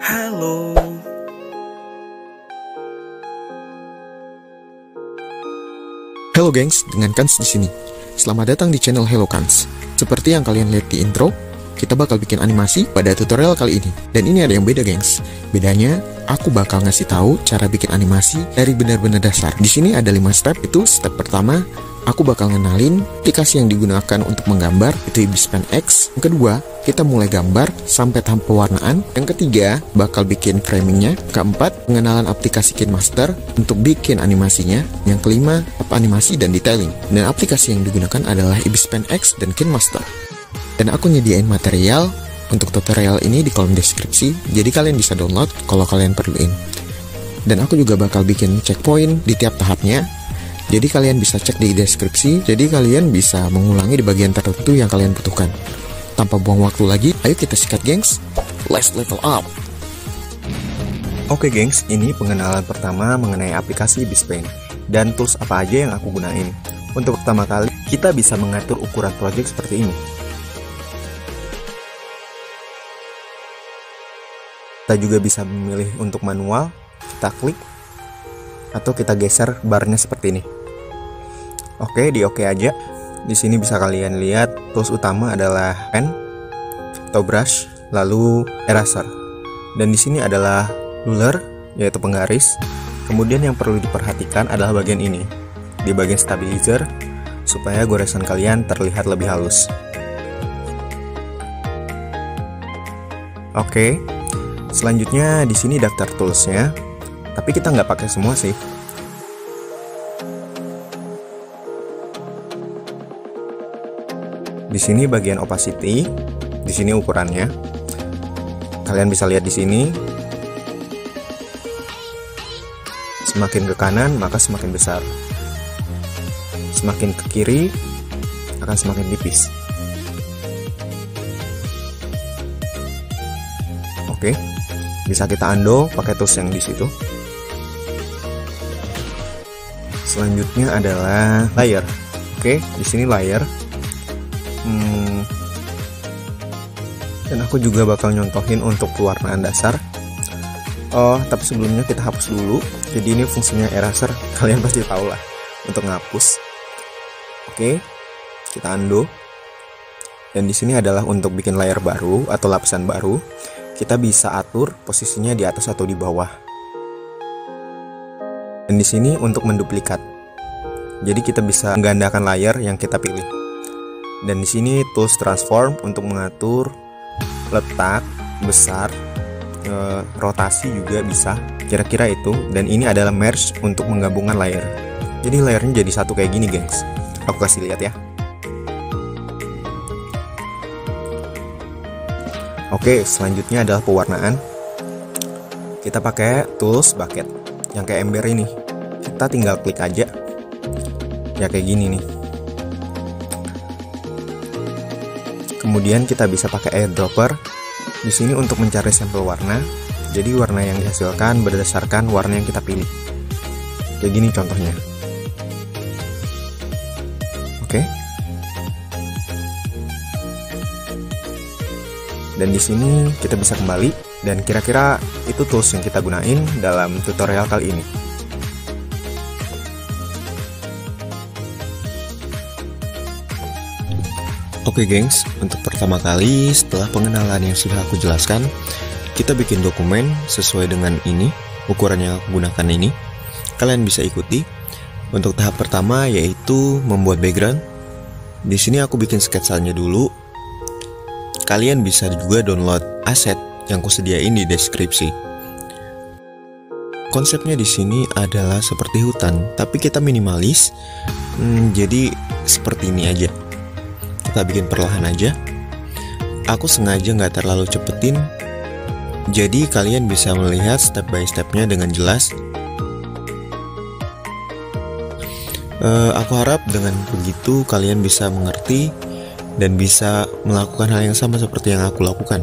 Halo. Halo gengs, dengan Kans di sini. Selamat datang di channel Hello Kans. Seperti yang kalian lihat di intro, kita bakal bikin animasi pada tutorial kali ini. Dan ini ada yang beda, gengs. Bedanya, aku bakal ngasih tahu cara bikin animasi dari benar-benar dasar. Di sini ada 5 step. Itu step pertama, aku bakal ngenalin aplikasi yang digunakan untuk menggambar, itu Ibis Pen X. Yang kedua, kita mulai gambar sampai tahap pewarnaan. Yang ketiga, bakal bikin framingnya. Keempat, pengenalan aplikasi KineMaster untuk bikin animasinya. Yang kelima, animasi dan detailing. Dan aplikasi yang digunakan adalah Ibis Pen X dan KineMaster. Dan aku nyediain material untuk tutorial ini di kolom deskripsi, jadi kalian bisa download kalau kalian perluin. Dan aku juga bakal bikin checkpoint di tiap tahapnya, jadi kalian bisa cek di deskripsi, jadi kalian bisa mengulangi di bagian tertentu yang kalian butuhkan. Tanpa buang waktu lagi, ayo kita sikat gengs, let's level up. Oke gengs, ini pengenalan pertama mengenai aplikasi Ibis Pen dan tools apa aja yang aku gunain. Untuk pertama kali, kita bisa mengatur ukuran project seperti ini. Kita juga bisa memilih untuk manual, kita klik, atau kita geser barnya seperti ini. Oke, di oke aja. Di sini bisa kalian lihat tools utama adalah pen atau brush, lalu eraser. Dan di sini adalah ruler, yaitu penggaris. Kemudian yang perlu diperhatikan adalah bagian ini, di bagian stabilizer, supaya goresan kalian terlihat lebih halus. Oke, selanjutnya di sini daftar toolsnya, tapi kita nggak pakai semua sih. Di sini bagian opacity, di sini ukurannya. Kalian bisa lihat di sini. Semakin ke kanan maka semakin besar. Semakin ke kiri akan semakin tipis. Oke. Bisa kita undo pakai tools yang di situ. Selanjutnya adalah layer. Oke, di sini layer. Dan aku juga bakal nyontohin untuk pewarnaan dasar. Oh, tapi sebelumnya kita hapus dulu. Jadi ini fungsinya eraser, kalian pasti tahu lah untuk ngapus. Oke, kita undo. Dan di sini adalah untuk bikin layer baru atau lapisan baru. Kita bisa atur posisinya di atas atau di bawah. Dan di sini untuk menduplikat. Jadi kita bisa menggandakan layer yang kita pilih. Dan di sini tools transform untuk mengatur letak, besar, rotasi juga bisa. Kira-kira itu. Dan ini adalah merge untuk menggabungkan layer. Jadi layernya jadi satu kayak gini, gengs. Aku kasih lihat ya. Oke, selanjutnya adalah pewarnaan. Kita pakai tools bucket yang kayak ember ini. Kita tinggal klik aja. Ya kayak gini nih. Kemudian kita bisa pakai airdropper. Di sini untuk mencari sampel warna. Jadi warna yang dihasilkan berdasarkan warna yang kita pilih. Kayak gini contohnya. Oke. Dan di sini kita bisa kembali, dan kira-kira itu tools yang kita gunain dalam tutorial kali ini. Oke gengs, untuk pertama kali setelah pengenalan yang sudah aku jelaskan, kita bikin dokumen sesuai dengan ini, ukuran yang aku gunakan ini. Kalian bisa ikuti. Untuk tahap pertama yaitu membuat background. Di sini aku bikin sketsanya dulu. Kalian bisa juga download aset yang kusediain di deskripsi. Konsepnya di sini adalah seperti hutan, tapi kita minimalis. Jadi seperti ini aja. Kita bikin perlahan aja. Aku sengaja nggak terlalu cepetin, jadi kalian bisa melihat step by stepnya dengan jelas. Aku harap dengan begitu kalian bisa mengerti dan bisa melakukan hal yang sama seperti yang aku lakukan.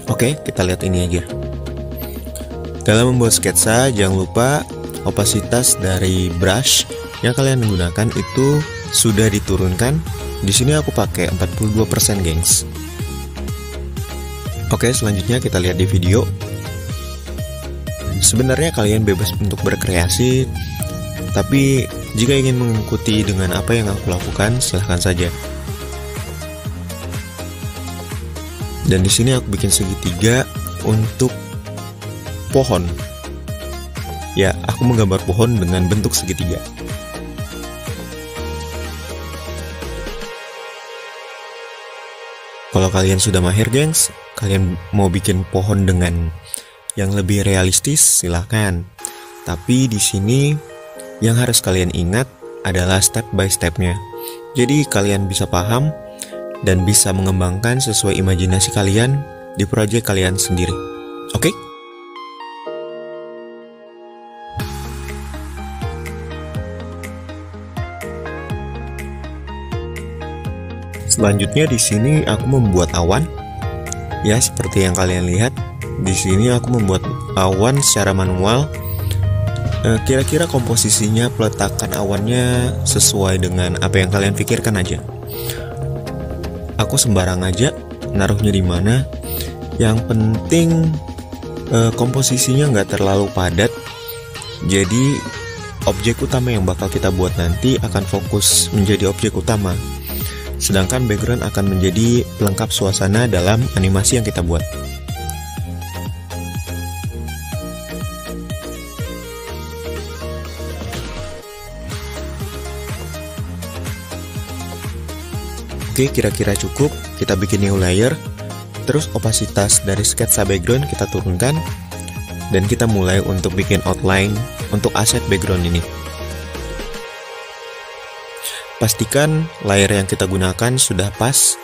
Oke, kita lihat ini aja. Dalam membuat sketsa, jangan lupa opasitas dari brush yang kalian gunakan itu sudah diturunkan. Di sini aku pakai 42%, gengs. Oke, selanjutnya kita lihat di video. Sebenarnya kalian bebas untuk berkreasi, tapi jika ingin mengikuti dengan apa yang aku lakukan, silahkan saja. Dan di sini aku bikin segitiga untuk pohon. Ya, aku menggambar pohon dengan bentuk segitiga. Kalau kalian sudah mahir, gengs, kalian mau bikin pohon dengan yang lebih realistis, silahkan. Tapi di sini yang harus kalian ingat adalah step by stepnya. Jadi kalian bisa paham dan bisa mengembangkan sesuai imajinasi kalian di proyek kalian sendiri. Oke? Selanjutnya di sini aku membuat awan. Ya, seperti yang kalian lihat, di sini aku membuat awan secara manual. Kira-kira komposisinya, peletakan awannya sesuai dengan apa yang kalian pikirkan aja. Aku sembarang aja naruhnya di mana. Yang penting komposisinya nggak terlalu padat. Jadi objek utama yang bakal kita buat nanti akan fokus menjadi objek utama. Sedangkan background akan menjadi pelengkap suasana dalam animasi yang kita buat. Oke, kira-kira cukup. Kita bikin new layer. Terus opasitas dari sketsa background kita turunkan. Dan kita mulai untuk bikin outline untuk aset background ini. Pastikan layer yang kita gunakan sudah pas,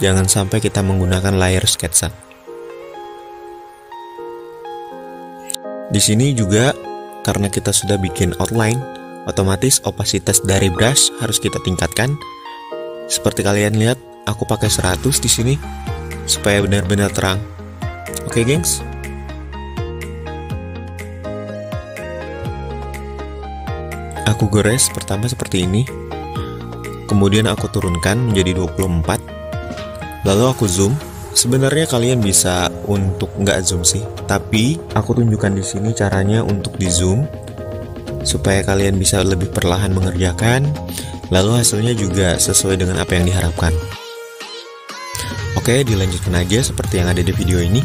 jangan sampai kita menggunakan layer sketsa. Di sini juga karena kita sudah bikin outline, otomatis opasitas dari brush harus kita tingkatkan. Seperti kalian lihat, aku pakai 100 di sini supaya benar-benar terang. Oke, gengs. Aku gores pertama seperti ini. Kemudian aku turunkan menjadi 24. Lalu aku zoom. Sebenarnya kalian bisa untuk nggak zoom sih, tapi aku tunjukkan di sini caranya untuk di zoom supaya kalian bisa lebih perlahan mengerjakan. Lalu hasilnya juga sesuai dengan apa yang diharapkan. Oke, dilanjutkan aja seperti yang ada di video ini.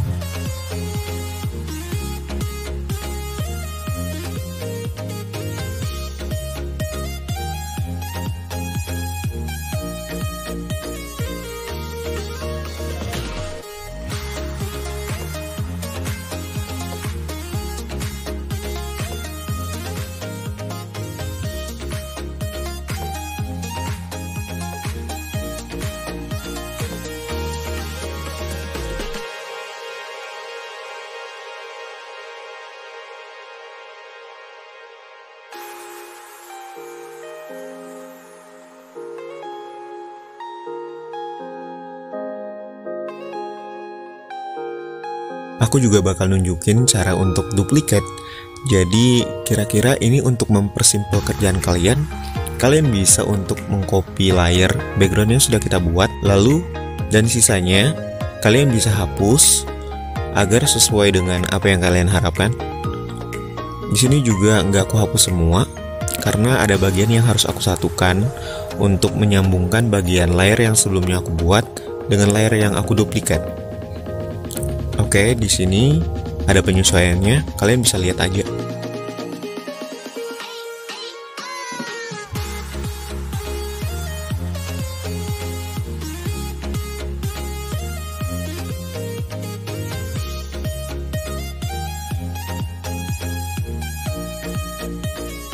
Aku juga bakal nunjukin cara untuk duplikat. Jadi kira-kira ini untuk mempersimpel kerjaan kalian. Kalian bisa untuk mengcopy layer background yang sudah kita buat, lalu dan sisanya kalian bisa hapus agar sesuai dengan apa yang kalian harapkan. Di sini juga nggak aku hapus semua karena ada bagian yang harus aku satukan untuk menyambungkan bagian layer yang sebelumnya aku buat dengan layer yang aku duplikat. Oke, di sini ada penyesuaiannya, kalian bisa lihat aja.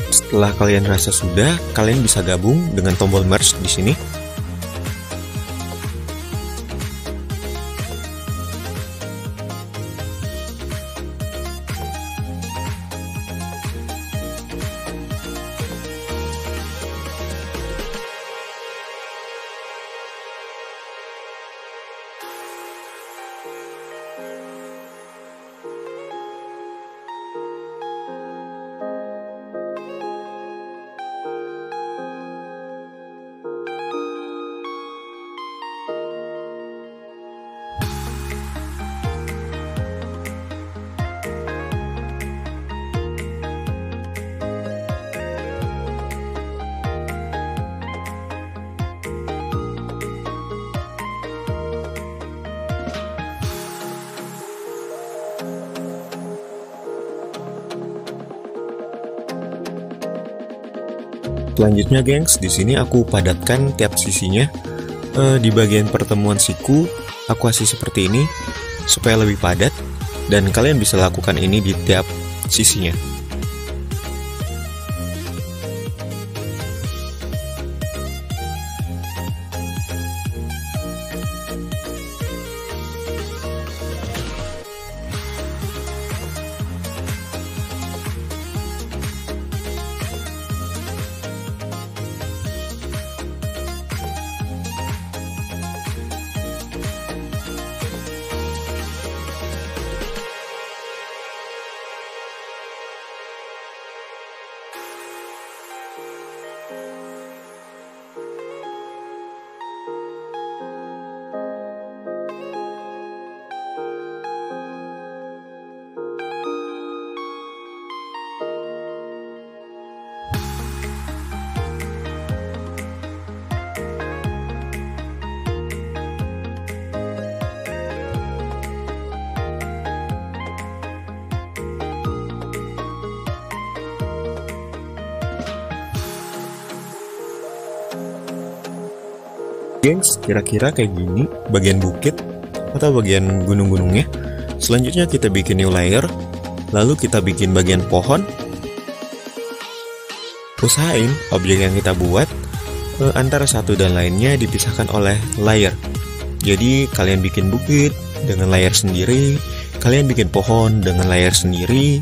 Setelah kalian rasa sudah, kalian bisa gabung dengan tombol merge di sini. Selanjutnya gengs, di sini aku padatkan tiap sisinya. Di bagian pertemuan siku, aku kasih seperti ini supaya lebih padat, dan kalian bisa lakukan ini di tiap sisinya. Gengs, kira-kira kayak gini bagian bukit atau bagian gunung-gunungnya. Selanjutnya kita bikin new layer, lalu kita bikin bagian pohon. Usahain objek yang kita buat antara satu dan lainnya dipisahkan oleh layer. Jadi kalian bikin bukit dengan layer sendiri, kalian bikin pohon dengan layer sendiri,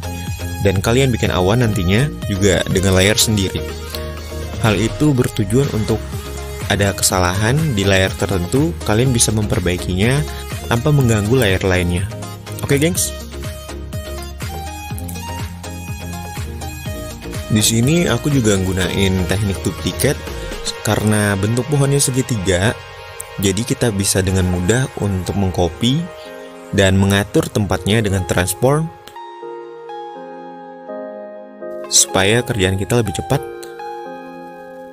dan kalian bikin awan nantinya juga dengan layer sendiri. Hal itu bertujuan untuk ada kesalahan di layar tertentu, kalian bisa memperbaikinya tanpa mengganggu layar lainnya. Oke, gengs? Di sini aku juga gunain teknik duplicate karena bentuk pohonnya segitiga, jadi kita bisa dengan mudah untuk mengcopy dan mengatur tempatnya dengan transform supaya kerjaan kita lebih cepat.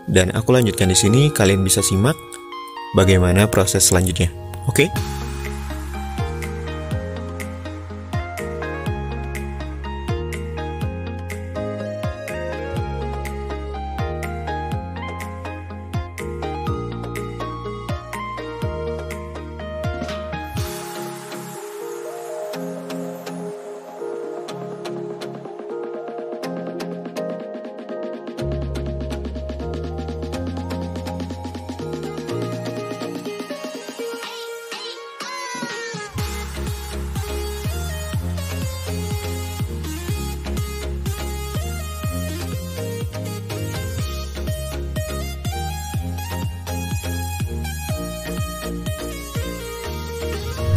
Dan aku lanjutkan di sini, kalian bisa simak bagaimana proses selanjutnya. Oke?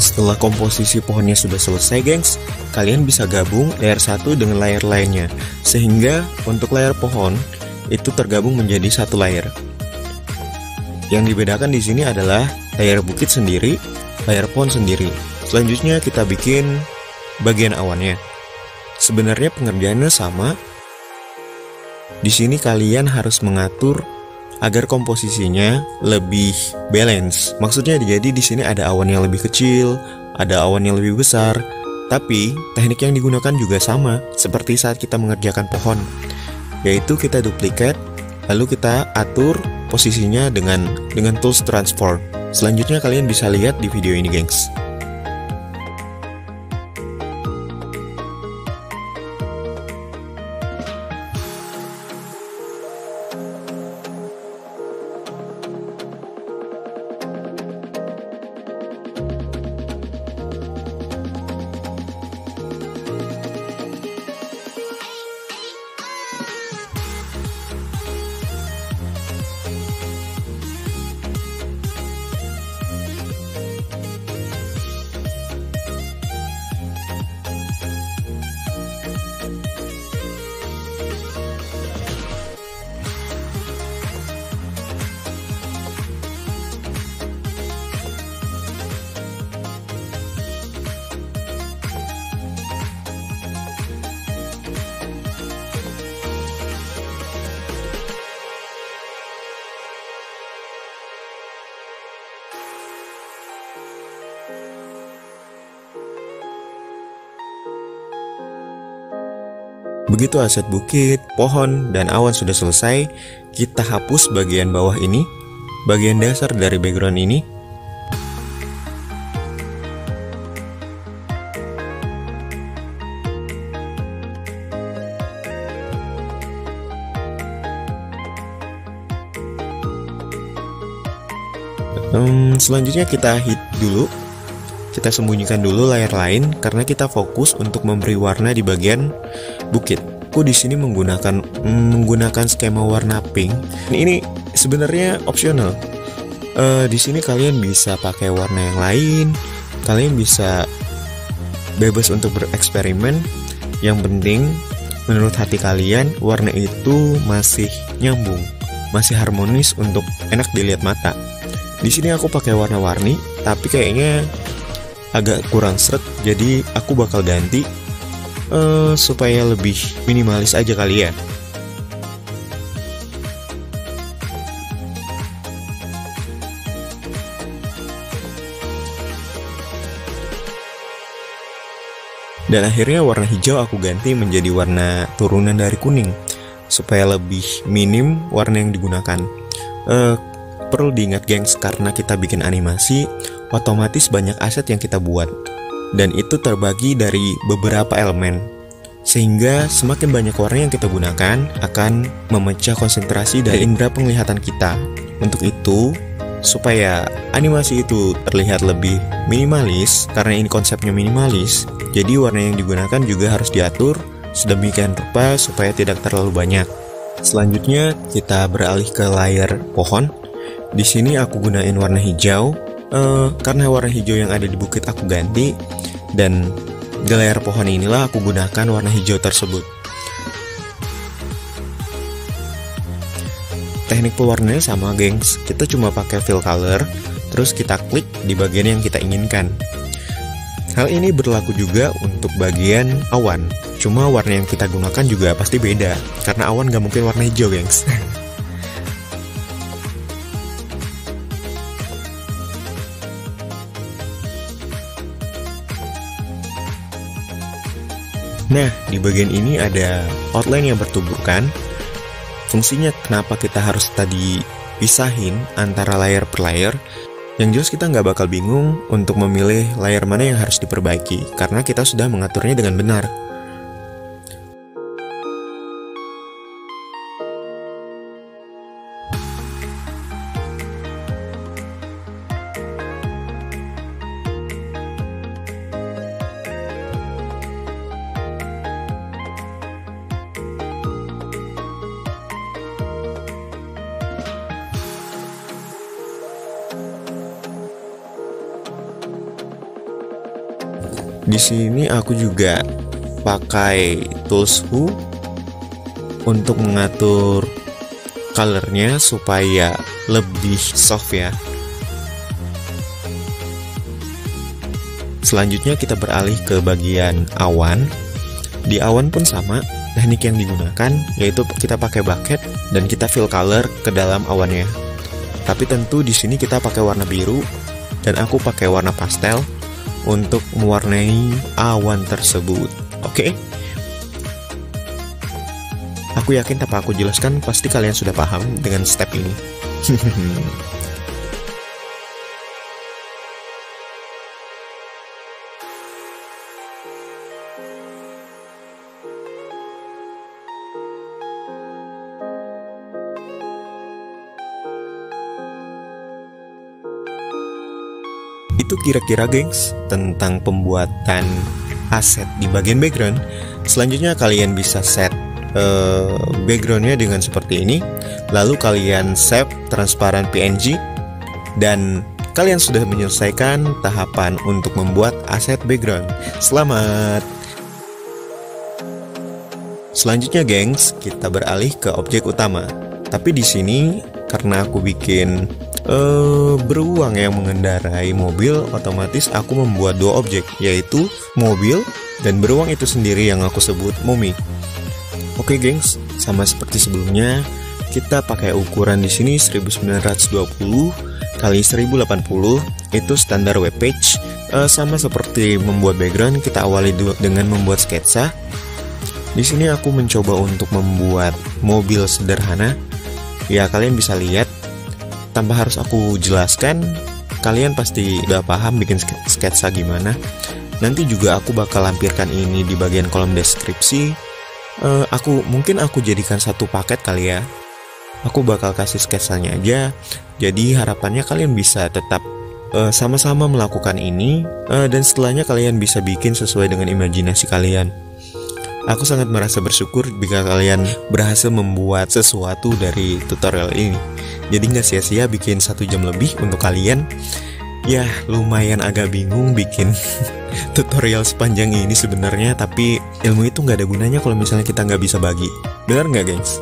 Setelah komposisi pohonnya sudah selesai, gengs, kalian bisa gabung layer satu dengan layer lainnya, sehingga untuk layer pohon itu tergabung menjadi satu layer. Yang dibedakan di sini adalah layer bukit sendiri, layer pohon sendiri. Selanjutnya kita bikin bagian awannya. Sebenarnya pengerjaannya sama. Di sini kalian harus mengatur agar komposisinya lebih balance. Maksudnya jadi di sini ada awan yang lebih kecil, ada awan yang lebih besar. Tapi teknik yang digunakan juga sama seperti saat kita mengerjakan pohon, yaitu kita duplicate, lalu kita atur posisinya dengan tools transform. Selanjutnya kalian bisa lihat di video ini, gengs. Begitu aset bukit, pohon, dan awan sudah selesai, kita hapus bagian bawah ini, bagian dasar dari background ini. Selanjutnya kita hid dulu, kita sembunyikan dulu layar lain karena kita fokus untuk memberi warna di bagian bukit. Aku di sini menggunakan skema warna pink. Ini sebenarnya opsional. Di sini kalian bisa pakai warna yang lain, kalian bisa bebas untuk bereksperimen. Yang penting menurut hati kalian warna itu masih nyambung, masih harmonis untuk enak dilihat mata. Di sini aku pakai warna-warni, tapi kayaknya agak kurang seret, jadi aku bakal ganti supaya lebih minimalis aja kali ya. Dan akhirnya warna hijau aku ganti menjadi warna turunan dari kuning, supaya lebih minim warna yang digunakan. Perlu diingat gengs, karena kita bikin animasi, otomatis banyak aset yang kita buat, dan itu terbagi dari beberapa elemen, sehingga semakin banyak warna yang kita gunakan akan memecah konsentrasi dari indera penglihatan kita. Untuk itu, supaya animasi itu terlihat lebih minimalis, karena ini konsepnya minimalis, jadi warna yang digunakan juga harus diatur sedemikian rupa supaya tidak terlalu banyak. Selanjutnya kita beralih ke layar pohon. Di sini aku gunain warna hijau, karena warna hijau yang ada di bukit aku ganti, dan di layar pohon inilah aku gunakan warna hijau tersebut. Teknik pewarnanya sama gengs, kita cuma pakai fill color, terus kita klik di bagian yang kita inginkan. Hal ini berlaku juga untuk bagian awan, cuma warna yang kita gunakan juga pasti beda, karena awan gak mungkin warna hijau gengs. Nah, di bagian ini ada outline yang bertuburkan. Fungsinya kenapa kita harus tadi pisahin antara layer per layer. Yang jelas kita nggak bakal bingung untuk memilih layer mana yang harus diperbaiki, karena kita sudah mengaturnya dengan benar. Di sini aku juga pakai tools Hue untuk mengatur colornya supaya lebih soft ya. Selanjutnya kita beralih ke bagian awan. Di awan pun sama, teknik yang digunakan yaitu kita pakai bucket dan kita fill color ke dalam awannya. Tapi tentu di sini kita pakai warna biru dan aku pakai warna pastel untuk mewarnai awan tersebut. Oke? Aku yakin tanpa aku jelaskan pasti kalian sudah paham dengan step ini. Itu kira-kira gengs tentang pembuatan aset di bagian background. Selanjutnya kalian bisa set backgroundnya dengan seperti ini, lalu kalian save transparan PNG, dan kalian sudah menyelesaikan tahapan untuk membuat aset background. Selamat! Selanjutnya gengs, kita beralih ke objek utama. Tapi di sini karena aku bikin beruang yang mengendarai mobil, otomatis aku membuat dua objek, yaitu mobil dan beruang itu sendiri yang aku sebut Momi. Oke gengs, sama seperti sebelumnya, kita pakai ukuran di sini 1920 kali 1080, itu standar web page. Sama seperti membuat background, kita awali dengan membuat sketsa. Di sini aku mencoba untuk membuat mobil sederhana. Ya, kalian bisa lihat tanpa harus aku jelaskan, kalian pasti udah paham bikin sketsa gimana. Nanti juga aku bakal lampirkan ini di bagian kolom deskripsi. Mungkin aku jadikan satu paket kali ya. Aku bakal kasih sketsanya aja. Jadi harapannya kalian bisa tetap sama-sama melakukan ini, dan setelahnya kalian bisa bikin sesuai dengan imajinasi kalian. Aku sangat merasa bersyukur jika kalian berhasil membuat sesuatu dari tutorial ini. Jadi nggak sia-sia bikin 1 jam lebih untuk kalian. Ya, lumayan agak bingung bikin tutorial sepanjang ini sebenarnya, tapi ilmu itu nggak ada gunanya kalau misalnya kita nggak bisa bagi. Benar nggak, gengs?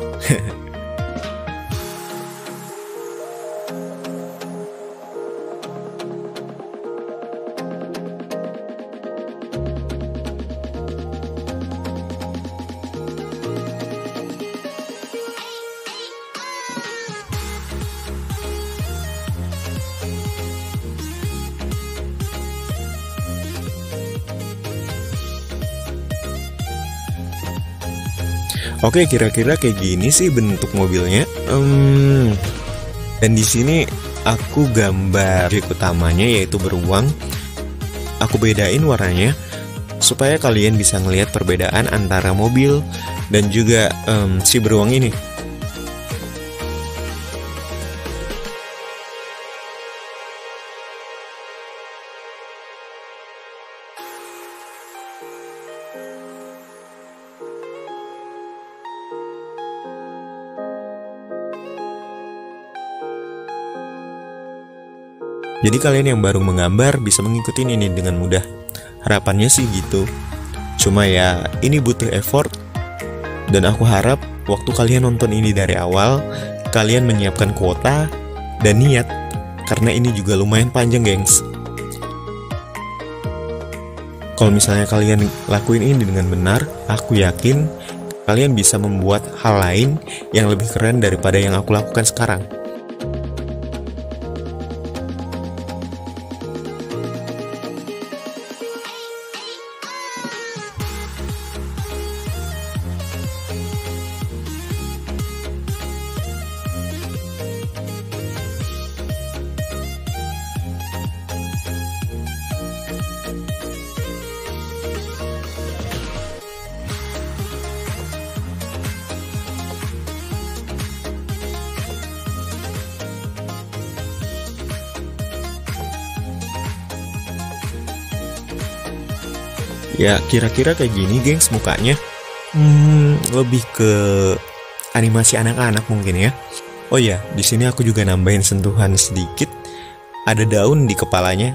Oke, kira-kira kayak gini sih bentuk mobilnya. Dan di sini aku gambar objek utamanya yaitu beruang. Aku bedain warnanya supaya kalian bisa ngelihat perbedaan antara mobil dan juga si beruang ini. Jadi kalian yang baru menggambar bisa mengikuti ini dengan mudah. Harapannya sih gitu. Cuma ya ini butuh effort. Dan aku harap waktu kalian nonton ini dari awal, kalian menyiapkan kuota dan niat. Karena ini juga lumayan panjang, gengs. Kalau misalnya kalian lakuin ini dengan benar, aku yakin kalian bisa membuat hal lain yang lebih keren daripada yang aku lakukan sekarang. Ya kira-kira kayak gini, gengs, mukanya. Lebih ke animasi anak-anak mungkin ya. Oh ya, di sini aku juga nambahin sentuhan sedikit. Ada daun di kepalanya.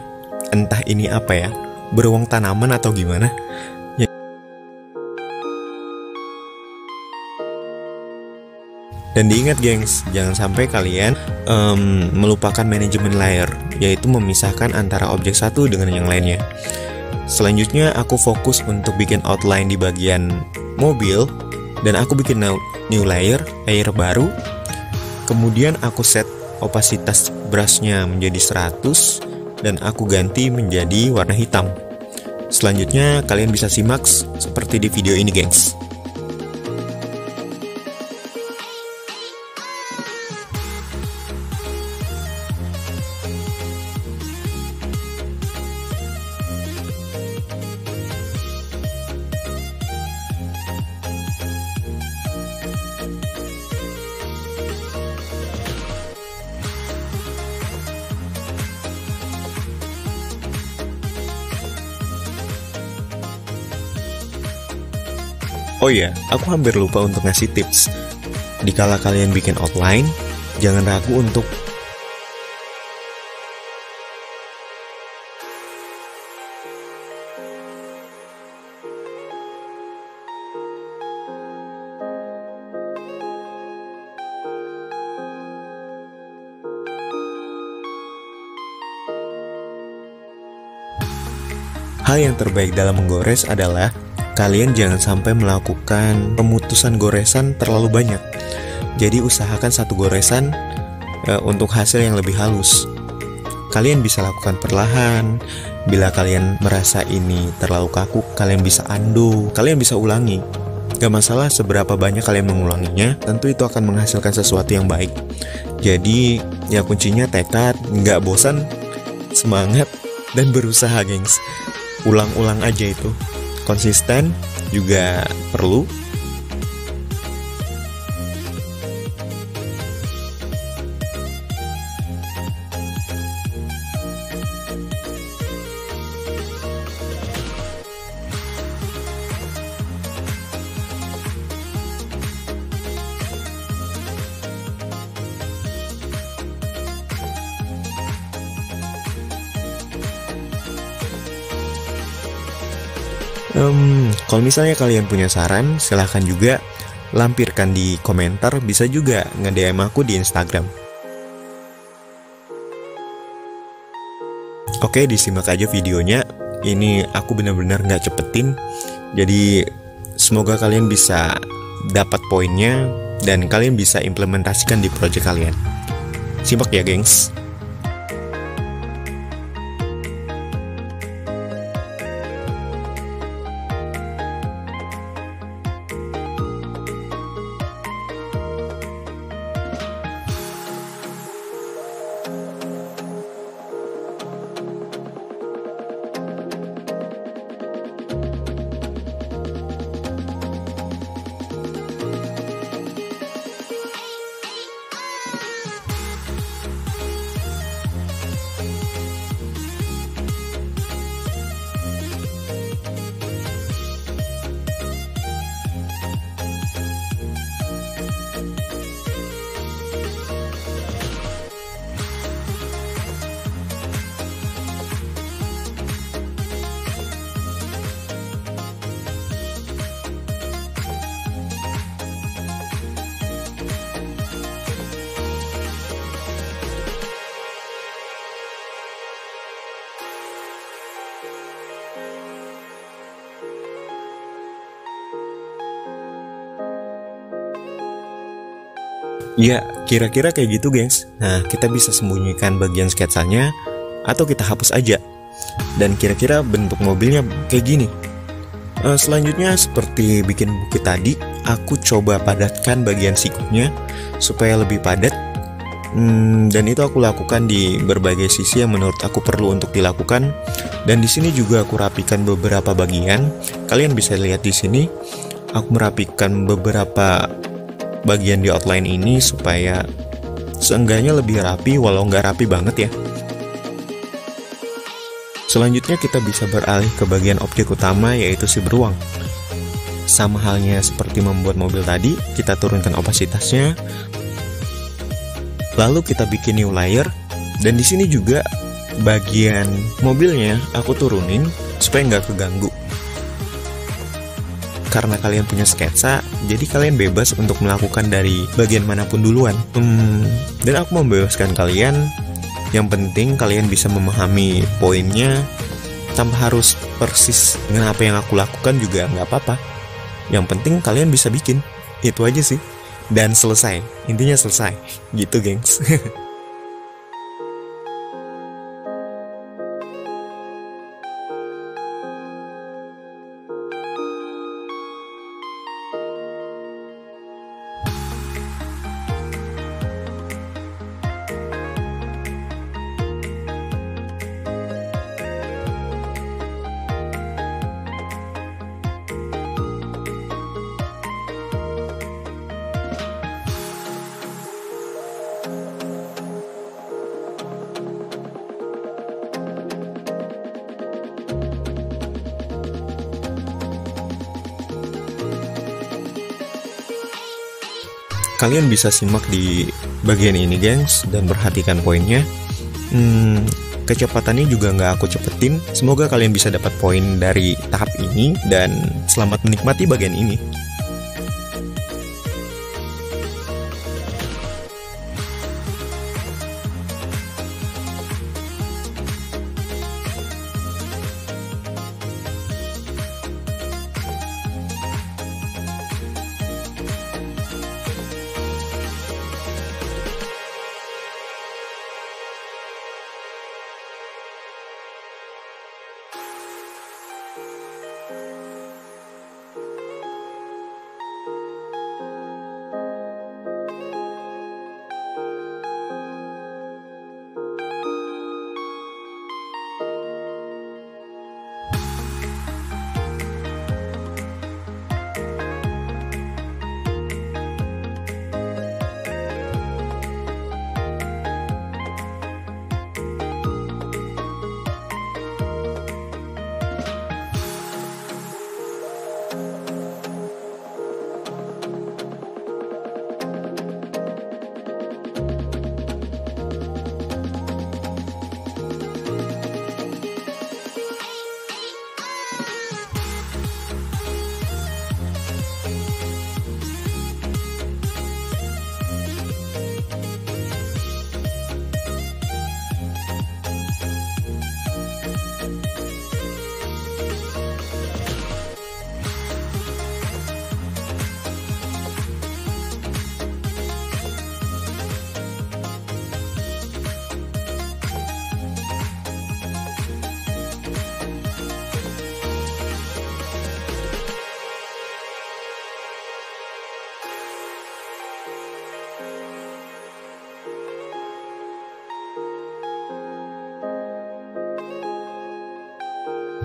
Entah ini apa ya, beruang tanaman atau gimana. Dan diingat, gengs, jangan sampai kalian melupakan manajemen layer, yaitu memisahkan antara objek satu dengan yang lainnya. Selanjutnya aku fokus untuk bikin outline di bagian mobil, dan aku bikin new layer baru. Kemudian aku set opasitas brushnya menjadi 100 dan aku ganti menjadi warna hitam. Selanjutnya kalian bisa simak seperti di video ini, gengs. Oh ya, aku hampir lupa untuk ngasih tips. Dikala kalian bikin outline, jangan ragu untuk hal yang terbaik dalam menggores adalah kalian jangan sampai melakukan pemutusan goresan terlalu banyak. Jadi usahakan satu goresan untuk hasil yang lebih halus. Kalian bisa lakukan perlahan. Bila kalian merasa ini terlalu kaku, kalian bisa undo, kalian bisa ulangi. Gak Gak masalah seberapa banyak kalian mengulanginya, tentu itu akan menghasilkan sesuatu yang baik. Jadi ya kuncinya tekad, gak bosan, semangat, dan berusaha gengs. Ulang-ulang aja itu. Konsisten juga perlu. Kalau misalnya kalian punya saran, silahkan juga lampirkan di komentar. Bisa juga nge-DM aku di Instagram. Oke, disimak aja videonya. Ini aku benar-benar gak cepetin. Jadi semoga kalian bisa dapat poinnya dan kalian bisa implementasikan di project kalian. Simak ya gengs. Ya, kira-kira kayak gitu gengs. Nah, kita bisa sembunyikan bagian sketsanya atau kita hapus aja. Dan kira-kira bentuk mobilnya kayak gini. Selanjutnya seperti bikin bukit tadi, aku coba padatkan bagian sikutnya supaya lebih padat. Dan itu aku lakukan di berbagai sisi yang menurut aku perlu untuk dilakukan. Dan di sini juga aku rapikan beberapa bagian. Kalian bisa lihat di sini, aku merapikan beberapa bagian di outline ini supaya seenggaknya lebih rapi walau nggak rapi banget ya. Selanjutnya kita bisa beralih ke bagian objek utama, yaitu si beruang. Sama halnya seperti membuat mobil tadi, kita turunkan opasitasnya, lalu kita bikin new layer. Dan di sini juga bagian mobilnya aku turunin supaya nggak keganggu. Karena kalian punya sketsa, jadi kalian bebas untuk melakukan dari bagian manapun duluan. Dan aku membebaskan kalian. Yang penting kalian bisa memahami poinnya tanpa harus persis dengan apa yang aku lakukan juga nggak apa-apa. Yang penting kalian bisa bikin. Itu aja sih. Dan selesai. Intinya selesai. Gitu gengs. Kalian bisa simak di bagian ini gengs dan perhatikan poinnya. Kecepatannya juga nggak aku cepetin. Semoga kalian bisa dapat poin dari tahap ini dan selamat menikmati bagian ini.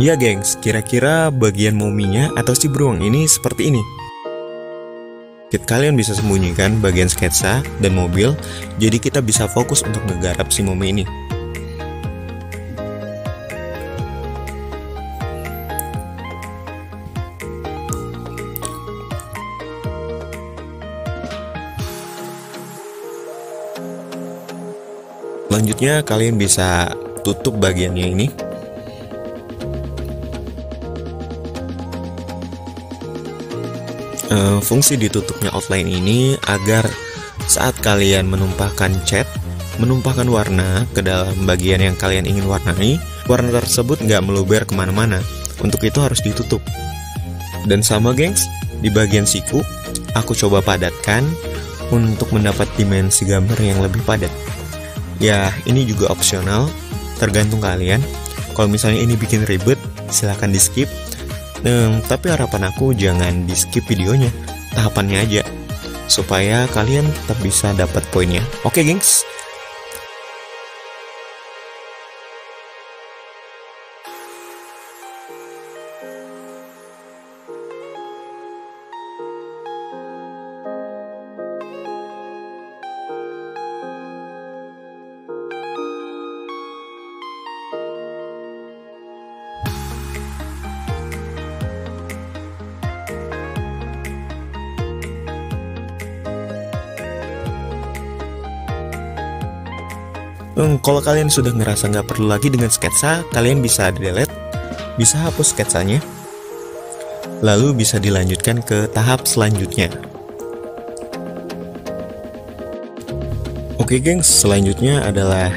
Ya gengs, kira-kira bagian mominya atau si beruang ini seperti ini. Kalian bisa sembunyikan bagian sketsa dan mobil, jadi kita bisa fokus untuk menggarap si momi ini. Selanjutnya kalian bisa tutup bagiannya ini. Fungsi ditutupnya outline ini agar saat kalian menumpahkan cat, menumpahkan warna ke dalam bagian yang kalian ingin warnai, warna tersebut nggak meluber kemana-mana. Untuk itu harus ditutup. Dan sama gengs, di bagian siku, aku coba padatkan untuk mendapat dimensi gambar yang lebih padat. Ya, ini juga opsional, tergantung kalian. Kalau misalnya ini bikin ribet, silahkan di skip. Tapi harapan aku jangan di skip videonya, tahapannya aja, supaya kalian tetap bisa dapat poinnya. Oke gengs. Kalau kalian sudah ngerasa nggak perlu lagi dengan sketsa, kalian bisa delete, bisa hapus sketsanya, lalu bisa dilanjutkan ke tahap selanjutnya. Oke gengs, selanjutnya adalah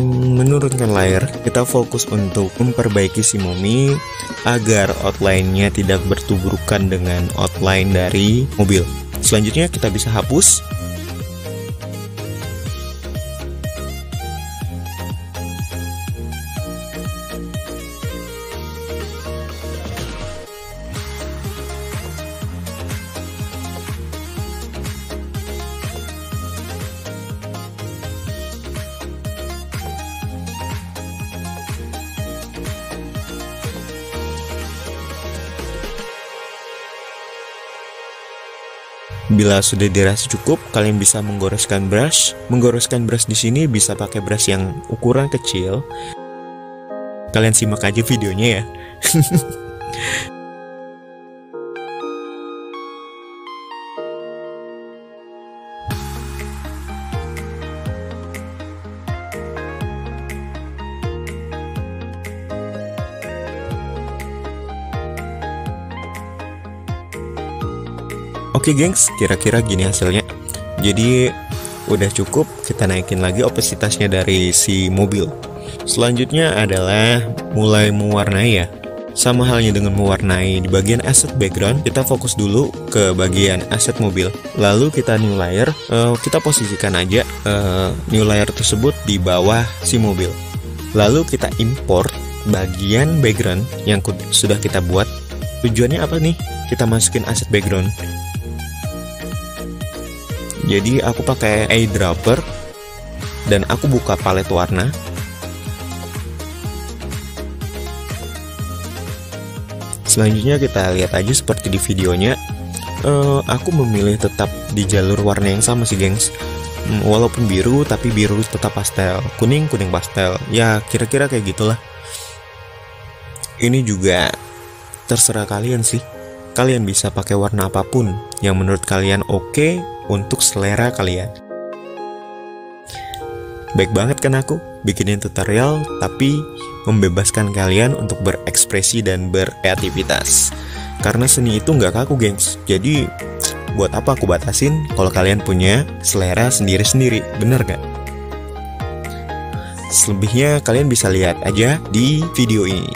menurunkan layer. Kita fokus untuk memperbaiki si momi agar outline-nya tidak bertuburkan dengan outline dari mobil. Selanjutnya kita bisa hapus. Bila sudah dirasa cukup, kalian bisa menggoreskan brush. Menggoreskan brush di sini bisa pakai brush yang ukuran kecil. Kalian simak aja videonya ya. Oke gengs, kira-kira gini hasilnya. Jadi udah cukup, kita naikin lagi opasitasnya dari si mobil. Selanjutnya adalah mulai mewarnai ya. Sama halnya dengan mewarnai di bagian asset background, kita fokus dulu ke bagian asset mobil. Lalu kita new layer, kita posisikan aja new layer tersebut di bawah si mobil. Lalu kita import bagian background yang sudah kita buat. Tujuannya apa nih? Kita masukin asset background. Jadi aku pakai eyedropper dan aku buka palet warna. Selanjutnya kita lihat aja seperti di videonya. Aku memilih tetap di jalur warna yang sama sih gengs. Walaupun biru, tapi biru tetap pastel. Kuning, kuning pastel. Ya kira-kira kayak gitulah. Ini juga terserah kalian sih. Kalian bisa pakai warna apapun yang menurut kalian oke untuk selera kalian. Baik banget kan aku bikinin tutorial tapi membebaskan kalian untuk berekspresi dan berkreativitas. Karena seni itu nggak kaku gengs. Jadi buat apa aku batasin kalau kalian punya selera sendiri-sendiri, bener gak? Selebihnya kalian bisa lihat aja di video ini.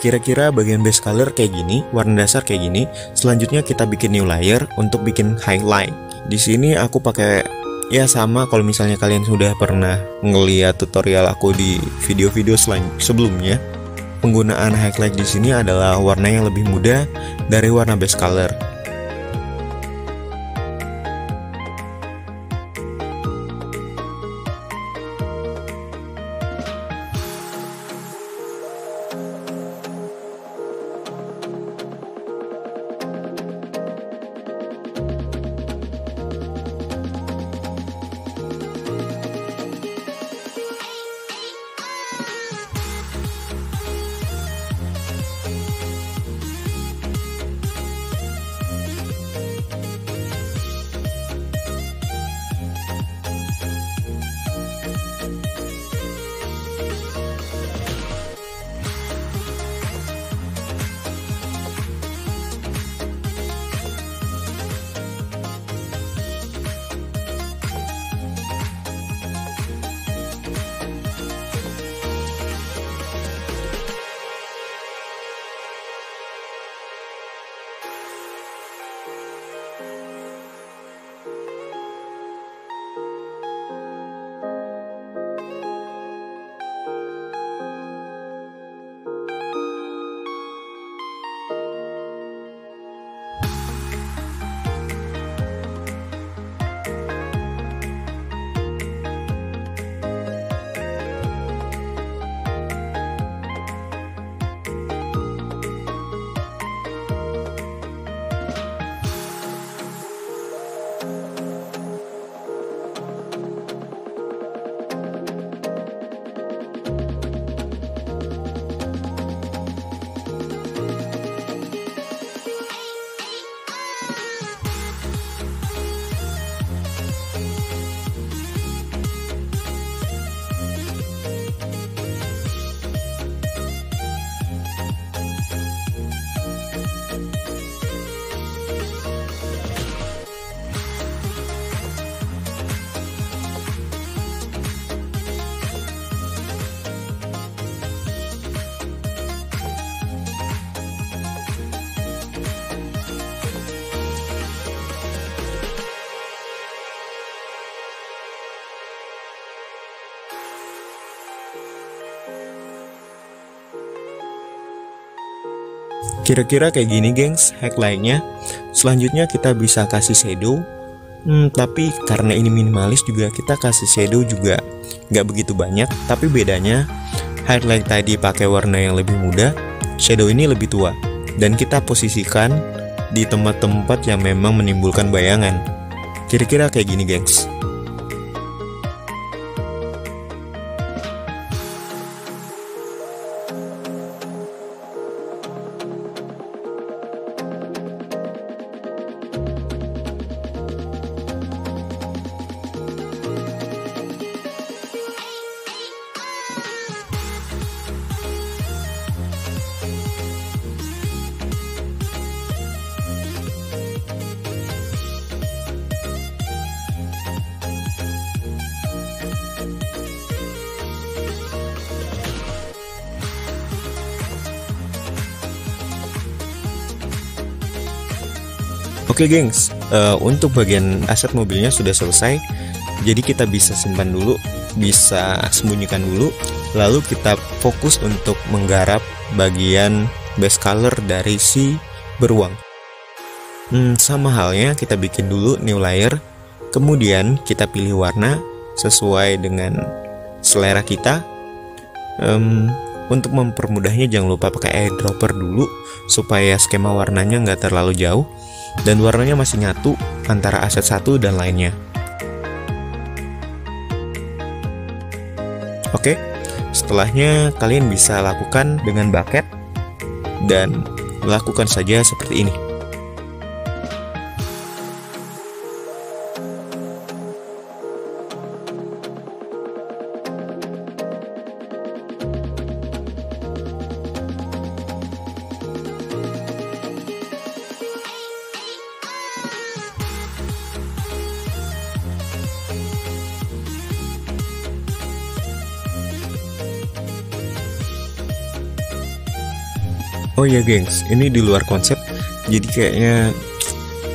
Kira-kira bagian base color kayak gini, warna dasar kayak gini. Selanjutnya kita bikin new layer untuk bikin highlight. Di sini aku pakai ya sama kalau misalnya kalian sudah pernah ngeliat tutorial aku di video-video sebelumnya. Penggunaan highlight di sini adalah warna yang lebih muda dari warna base color. Kira-kira kayak gini gengs highlightnya. Selanjutnya kita bisa kasih shadow. Tapi karena ini minimalis juga kita kasih shadow juga nggak begitu banyak. Tapi bedanya highlight tadi pakai warna yang lebih muda, shadow ini lebih tua. Dan kita posisikan di tempat-tempat yang memang menimbulkan bayangan. Kira-kira kayak gini gengs. Oke gengs, untuk bagian aset mobilnya sudah selesai. Jadi kita bisa simpan dulu, bisa sembunyikan dulu. Lalu kita fokus untuk menggarap bagian base color dari si beruang. Sama halnya kita bikin dulu new layer. Kemudian kita pilih warna sesuai dengan selera kita. Untuk mempermudahnya jangan lupa pakai eyedropper dulu supaya skema warnanya nggak terlalu jauh dan warnanya masih nyatu antara aset satu dan lainnya. Oke, setelahnya kalian bisa lakukan dengan bucket dan lakukan saja seperti ini. Oh ya gengs, ini di luar konsep, jadi kayaknya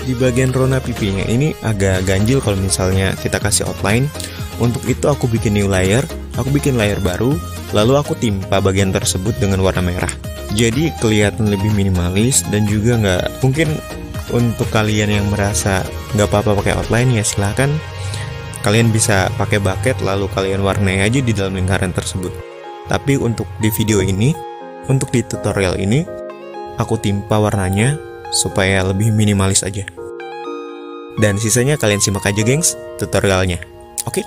di bagian rona pipinya ini agak ganjil kalau misalnya kita kasih outline. Untuk itu aku bikin new layer, aku bikin layer baru, lalu aku timpa bagian tersebut dengan warna merah. Jadi kelihatan lebih minimalis dan juga nggak, mungkin untuk kalian yang merasa nggak apa-apa pakai outline ya silahkan. Kalian bisa pakai bucket lalu kalian warnai aja di dalam lingkaran tersebut. Tapi untuk di video ini, untuk di tutorial ini, aku timpa warnanya supaya lebih minimalis aja. Dan sisanya kalian simak aja gengs tutorialnya. Oke?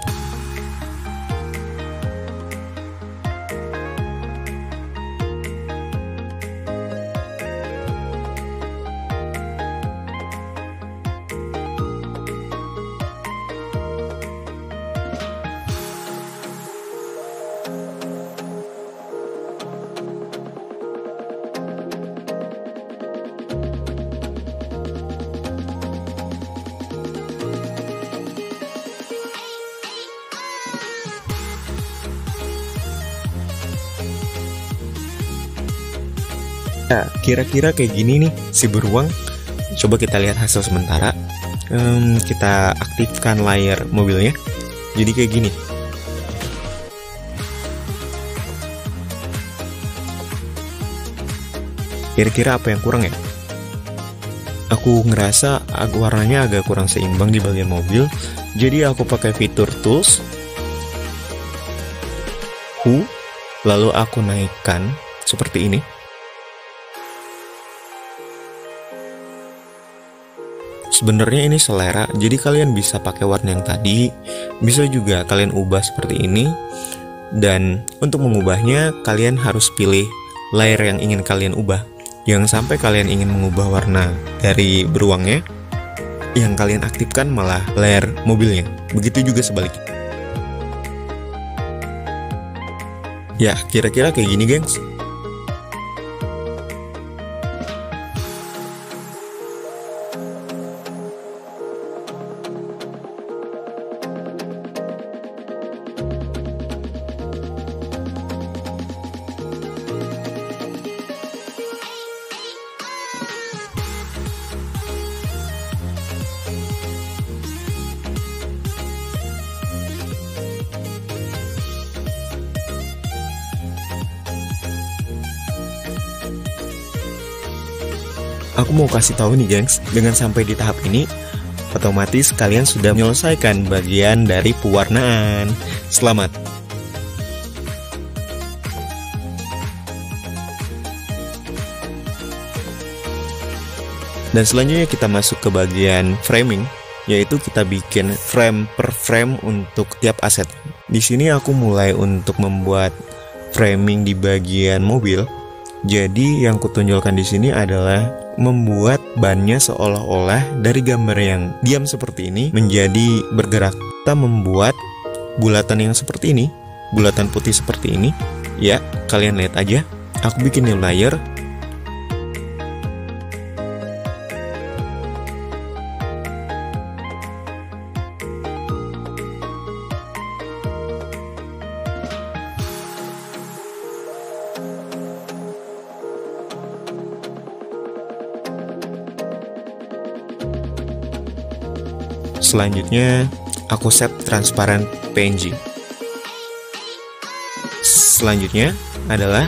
Nah, kira-kira kayak gini nih si beruang. Coba kita lihat hasil sementara. Kita aktifkan layar mobilnya. Jadi kayak gini. Kira-kira apa yang kurang ya? Aku ngerasa warnanya agak kurang seimbang di bagian mobil. Jadi aku pakai fitur tools, lalu aku naikkan seperti ini. Sebenarnya ini selera, jadi kalian bisa pakai warna yang tadi, bisa juga kalian ubah seperti ini. Dan untuk mengubahnya, kalian harus pilih layer yang ingin kalian ubah. Jangan sampai kalian ingin mengubah warna dari beruangnya, yang kalian aktifkan malah layer mobilnya. Begitu juga sebaliknya. Ya, kira-kira kayak gini gengs. Aku mau kasih tahu nih gengs, dengan sampai di tahap ini, otomatis kalian sudah menyelesaikan bagian dari pewarnaan. Selamat! Dan selanjutnya kita masuk ke bagian framing, yaitu kita bikin frame per frame untuk tiap aset. Di sini aku mulai untuk membuat framing di bagian mobil. Jadi yang kutonjolkan di sini adalah membuat bannya seolah-olah dari gambar yang diam seperti ini menjadi bergerak. Kita membuat bulatan yang seperti ini, bulatan putih seperti ini. Ya, kalian lihat aja. Aku bikin new layer. Selanjutnya, aku set transparent PNG. Selanjutnya adalah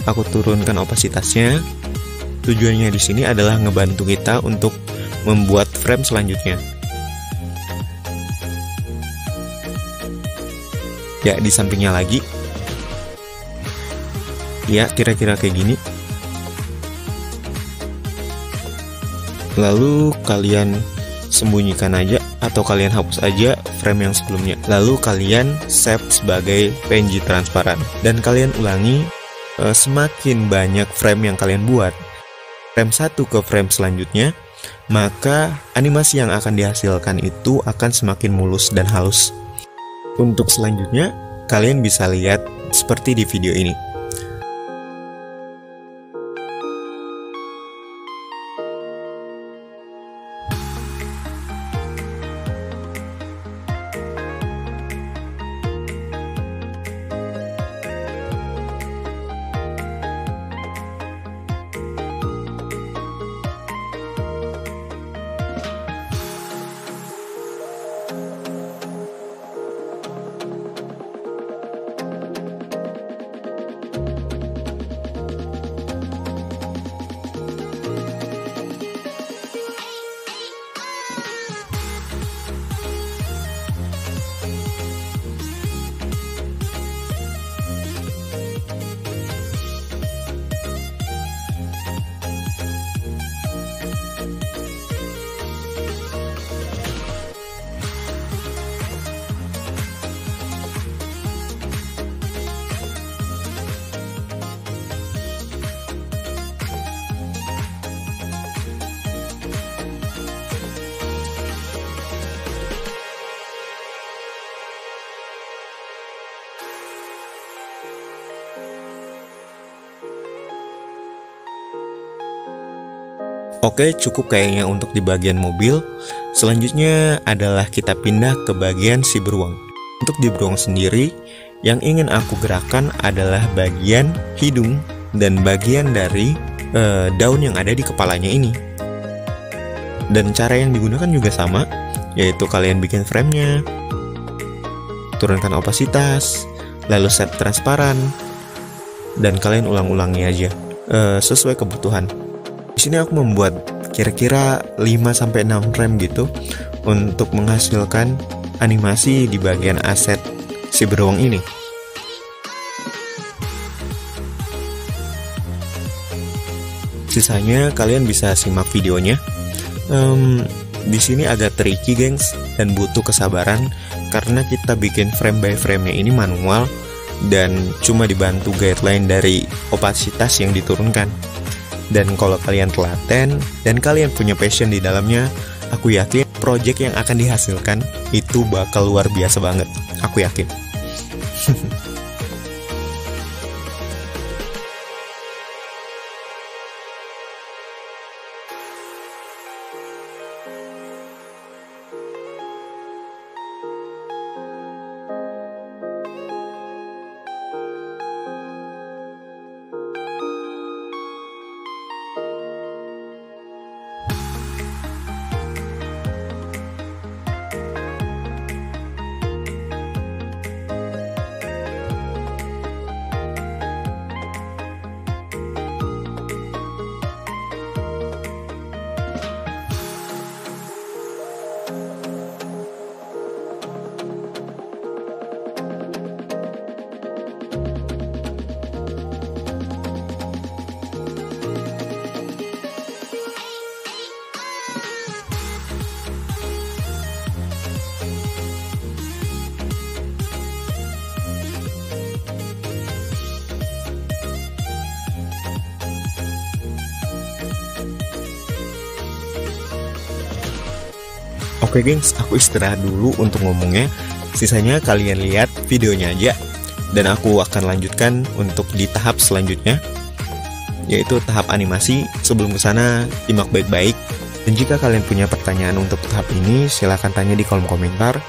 aku turunkan opasitasnya. Tujuannya di sini adalah ngebantu kita untuk membuat frame selanjutnya. Ya, di sampingnya lagi. Ya, kira-kira kayak gini. Lalu kalian sembunyikan aja atau kalian hapus aja frame yang sebelumnya. Lalu kalian save sebagai PNG transparan. Dan kalian ulangi semakin banyak frame yang kalian buat, frame satu ke frame selanjutnya, maka animasi yang akan dihasilkan itu akan semakin mulus dan halus. Untuk selanjutnya, kalian bisa lihat seperti di video ini. Oke, cukup kayaknya untuk di bagian mobil. Selanjutnya adalah kita pindah ke bagian si beruang. Untuk di beruang sendiri, yang ingin aku gerakkan adalah bagian hidung dan bagian dari daun yang ada di kepalanya ini. Dan cara yang digunakan juga sama, yaitu kalian bikin framenya, turunkan opasitas, lalu set transparan, dan kalian ulang-ulangi aja sesuai kebutuhan. Di sini aku membuat kira-kira 5-6 frame gitu untuk menghasilkan animasi di bagian aset si beruang ini. Sisanya kalian bisa simak videonya. Di sini agak tricky, gengs, dan butuh kesabaran karena kita bikin frame by frame-nya ini manual dan cuma dibantu guideline dari opasitas yang diturunkan. Dan kalau kalian telaten dan kalian punya passion di dalamnya, aku yakin project yang akan dihasilkan itu bakal luar biasa banget. Aku yakin. Oke gengs, aku istirahat dulu untuk ngomongnya. Sisanya kalian lihat videonya aja. Dan aku akan lanjutkan untuk di tahap selanjutnya, yaitu tahap animasi. Sebelum kesana, simak baik-baik. Dan jika kalian punya pertanyaan untuk tahap ini, silahkan tanya di kolom komentar.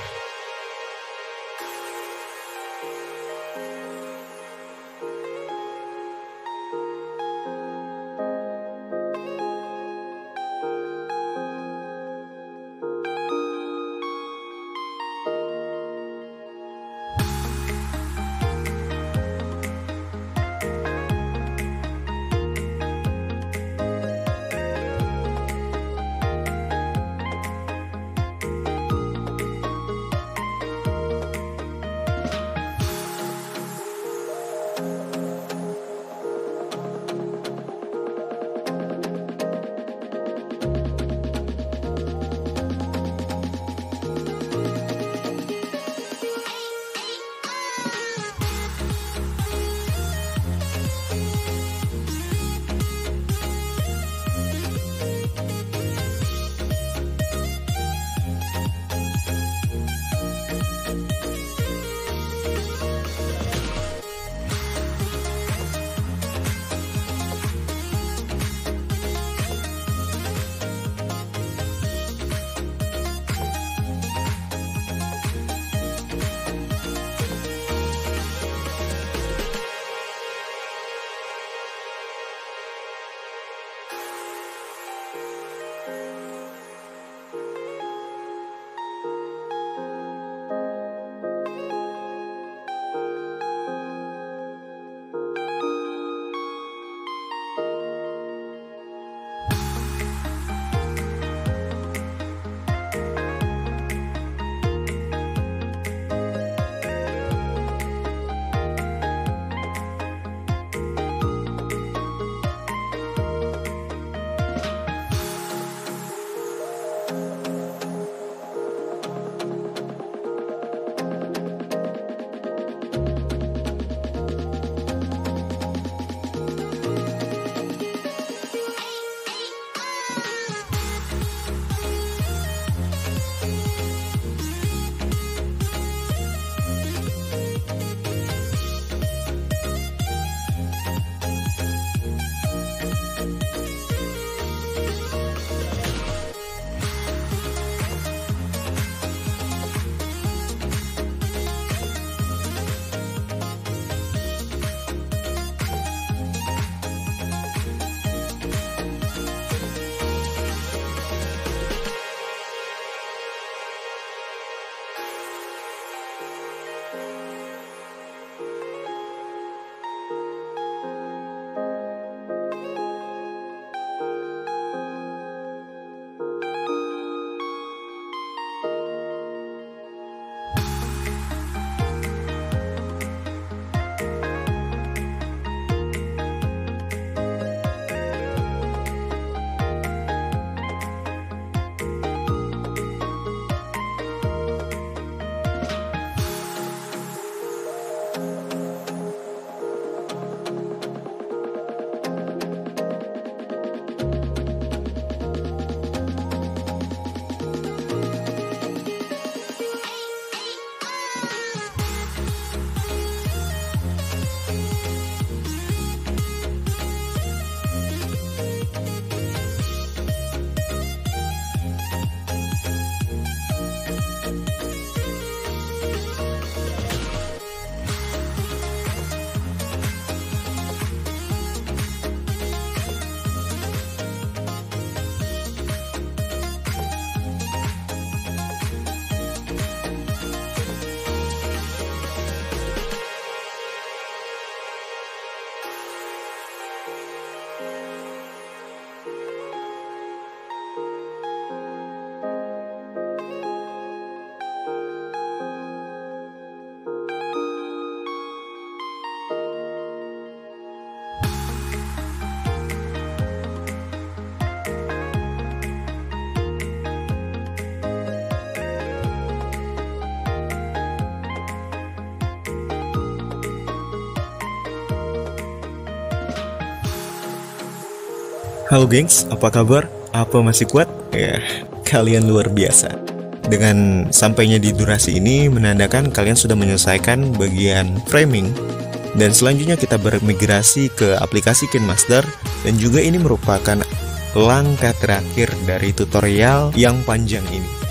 Halo gengs, apa kabar? Apa masih kuat? Ya, kalian luar biasa. Dengan sampainya di durasi ini menandakan kalian sudah menyelesaikan bagian framing. Dan selanjutnya kita bermigrasi ke aplikasi KineMaster. Dan juga ini merupakan langkah terakhir dari tutorial yang panjang ini.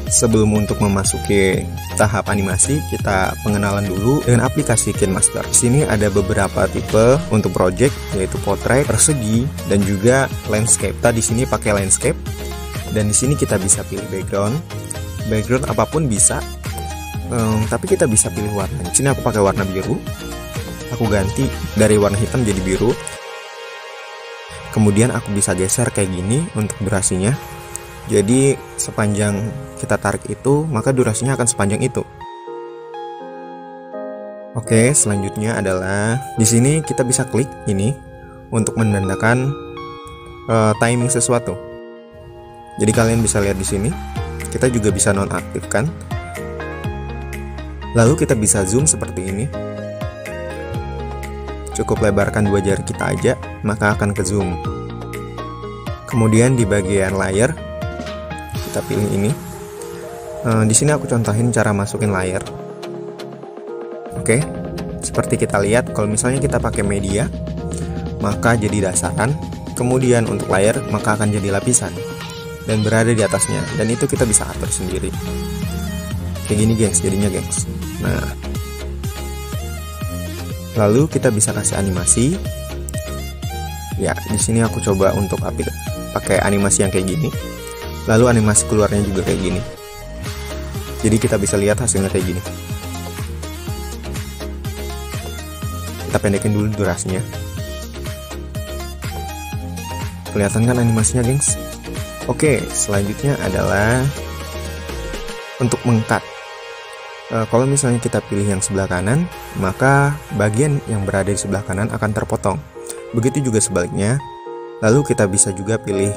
Sebelum untuk memasuki tahap animasi, kita pengenalan dulu dengan aplikasi KineMaster. Di sini ada beberapa tipe untuk project, yaitu portrait, persegi, dan juga landscape. Kita di sini pakai landscape, dan di sini kita bisa pilih background. Background apapun bisa, tapi kita bisa pilih warna. Di sini aku pakai warna biru. Aku ganti dari warna hitam jadi biru. Kemudian aku bisa geser kayak gini untuk durasinya. Jadi sepanjang kita tarik itu, maka durasinya akan sepanjang itu. Oke, selanjutnya adalah di sini kita bisa klik ini untuk menandakan timing sesuatu. Jadi kalian bisa lihat di sini, kita juga bisa nonaktifkan. Lalu kita bisa zoom seperti ini. Cukup lebarkan dua jari kita aja, maka akan ke zoom. Kemudian di bagian layar, kita pilih ini. Di sini aku contohin cara masukin layar. Oke, seperti kita lihat, kalau misalnya kita pakai media, maka jadi dasaran. Kemudian untuk layar, maka akan jadi lapisan dan berada di atasnya. Dan itu kita bisa atur sendiri. Kayak gini, gengs, jadinya, gengs. Nah, lalu kita bisa kasih animasi. Ya, di sini aku coba untuk pakai animasi yang kayak gini. Lalu animasi keluarnya juga kayak gini. Jadi kita bisa lihat hasilnya kayak gini. Kita pendekin dulu durasinya. Kelihatan kan animasinya, gengs? Oke, selanjutnya adalah untuk meng-cut. Kalau misalnya kita pilih yang sebelah kanan, maka bagian yang berada di sebelah kanan akan terpotong. Begitu juga sebaliknya. Lalu kita bisa juga pilih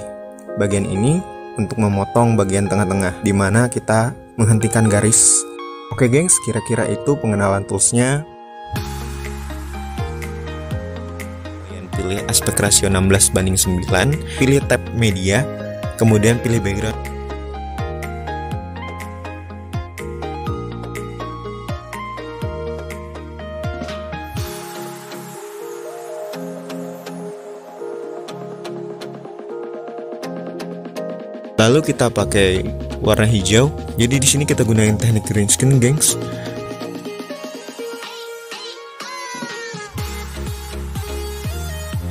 bagian ini untuk memotong bagian tengah-tengah, di mana kita menghentikan garis. Oke gengs, kira-kira itu pengenalan toolsnya. Kalian pilih aspek rasio 16:9, pilih tab media, kemudian pilih background. Lalu kita pakai warna hijau. Jadi di sini kita gunain teknik green screen, gengs.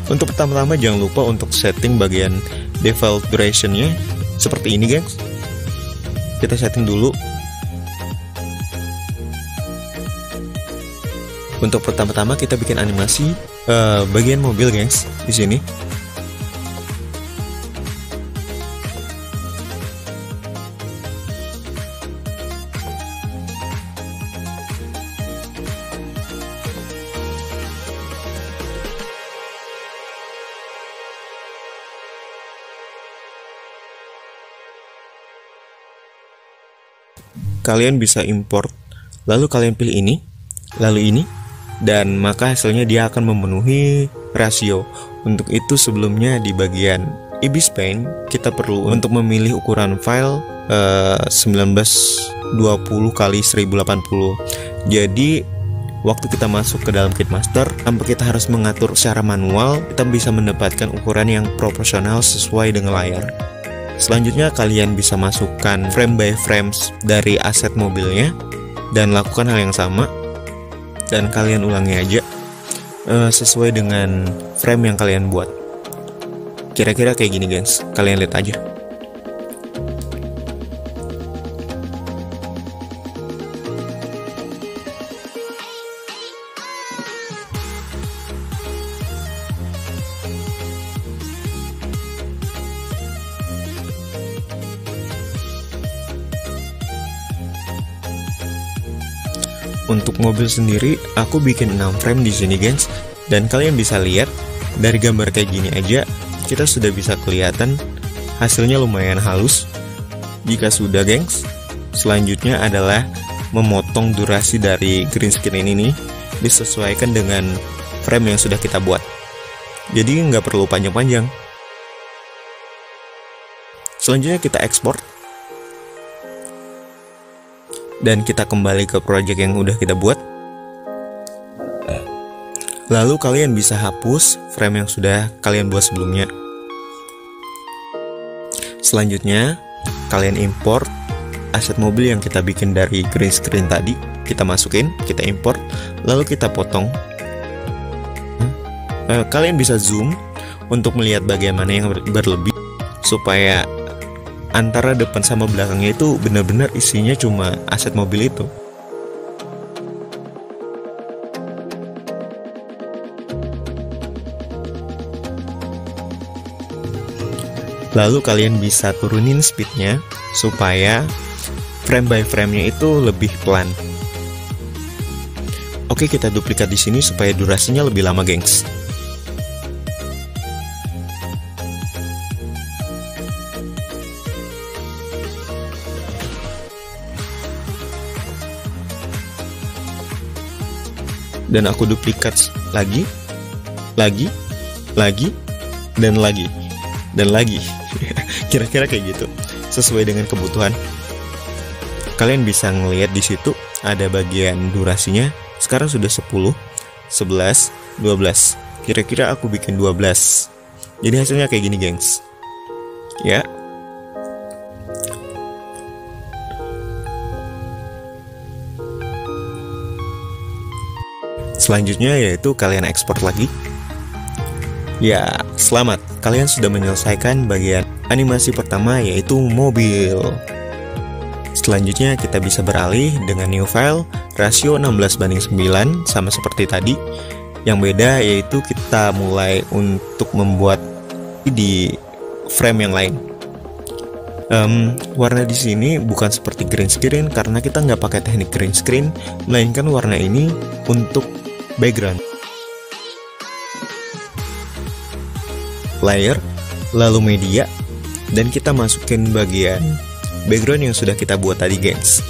Untuk pertama-tama jangan lupa untuk setting bagian default duration-nya seperti ini, gengs. Kita setting dulu. Untuk pertama-tama kita bikin animasi bagian mobil, gengs, di sini. Kalian bisa import, lalu kalian pilih ini, lalu ini, dan maka hasilnya dia akan memenuhi rasio. Untuk itu sebelumnya di bagian Ibis Paint kita perlu untuk memilih ukuran file 1920x1080. Jadi waktu kita masuk ke dalam KineMaster, tanpa kita harus mengatur secara manual, kita bisa mendapatkan ukuran yang proporsional sesuai dengan layar. Selanjutnya kalian bisa masukkan frame by frames dari aset mobilnya dan lakukan hal yang sama, dan kalian ulangi aja sesuai dengan frame yang kalian buat. Kira-kira kayak gini, guys. Kalian lihat aja. Untuk mobil sendiri, aku bikin 6 frame di sini, guys. Dan kalian bisa lihat dari gambar kayak gini aja, kita sudah bisa kelihatan hasilnya lumayan halus. Jika sudah, gengs, selanjutnya adalah memotong durasi dari green screen ini nih, disesuaikan dengan frame yang sudah kita buat. Jadi nggak perlu panjang-panjang. Selanjutnya kita ekspor. Dan kita kembali ke project yang udah kita buat. Lalu kalian bisa hapus frame yang sudah kalian buat sebelumnya. Selanjutnya, kalian import aset mobil yang kita bikin dari green screen tadi. Kita masukin, kita import, lalu kita potong. Kalian bisa zoom untuk melihat bagaimana yang berlebih, supaya antara depan sama belakangnya itu benar-benar isinya cuma aset mobil itu. Lalu kalian bisa turunin speednya supaya frame by frame-nya itu lebih pelan. Oke, kita duplikat di sini supaya durasinya lebih lama, gengs. Dan aku duplikat lagi, dan lagi. Kira-kira kayak gitu, sesuai dengan kebutuhan. Kalian bisa ngelihat di situ ada bagian durasinya. Sekarang sudah 10, 11, 12. Kira-kira aku bikin 12. Jadi hasilnya kayak gini, gengs. Ya. Selanjutnya yaitu kalian ekspor lagi. Ya, selamat. Kalian sudah menyelesaikan bagian animasi pertama, yaitu mobil. Selanjutnya kita bisa beralih dengan new file, rasio 16:9, sama seperti tadi. Yang beda yaitu kita mulai untuk membuat di frame yang lain. Warna di sini bukan seperti green screen karena kita nggak pakai teknik green screen, melainkan warna ini untuk background. Layer, lalu media, dan kita masukin bagian background yang sudah kita buat tadi, gengs.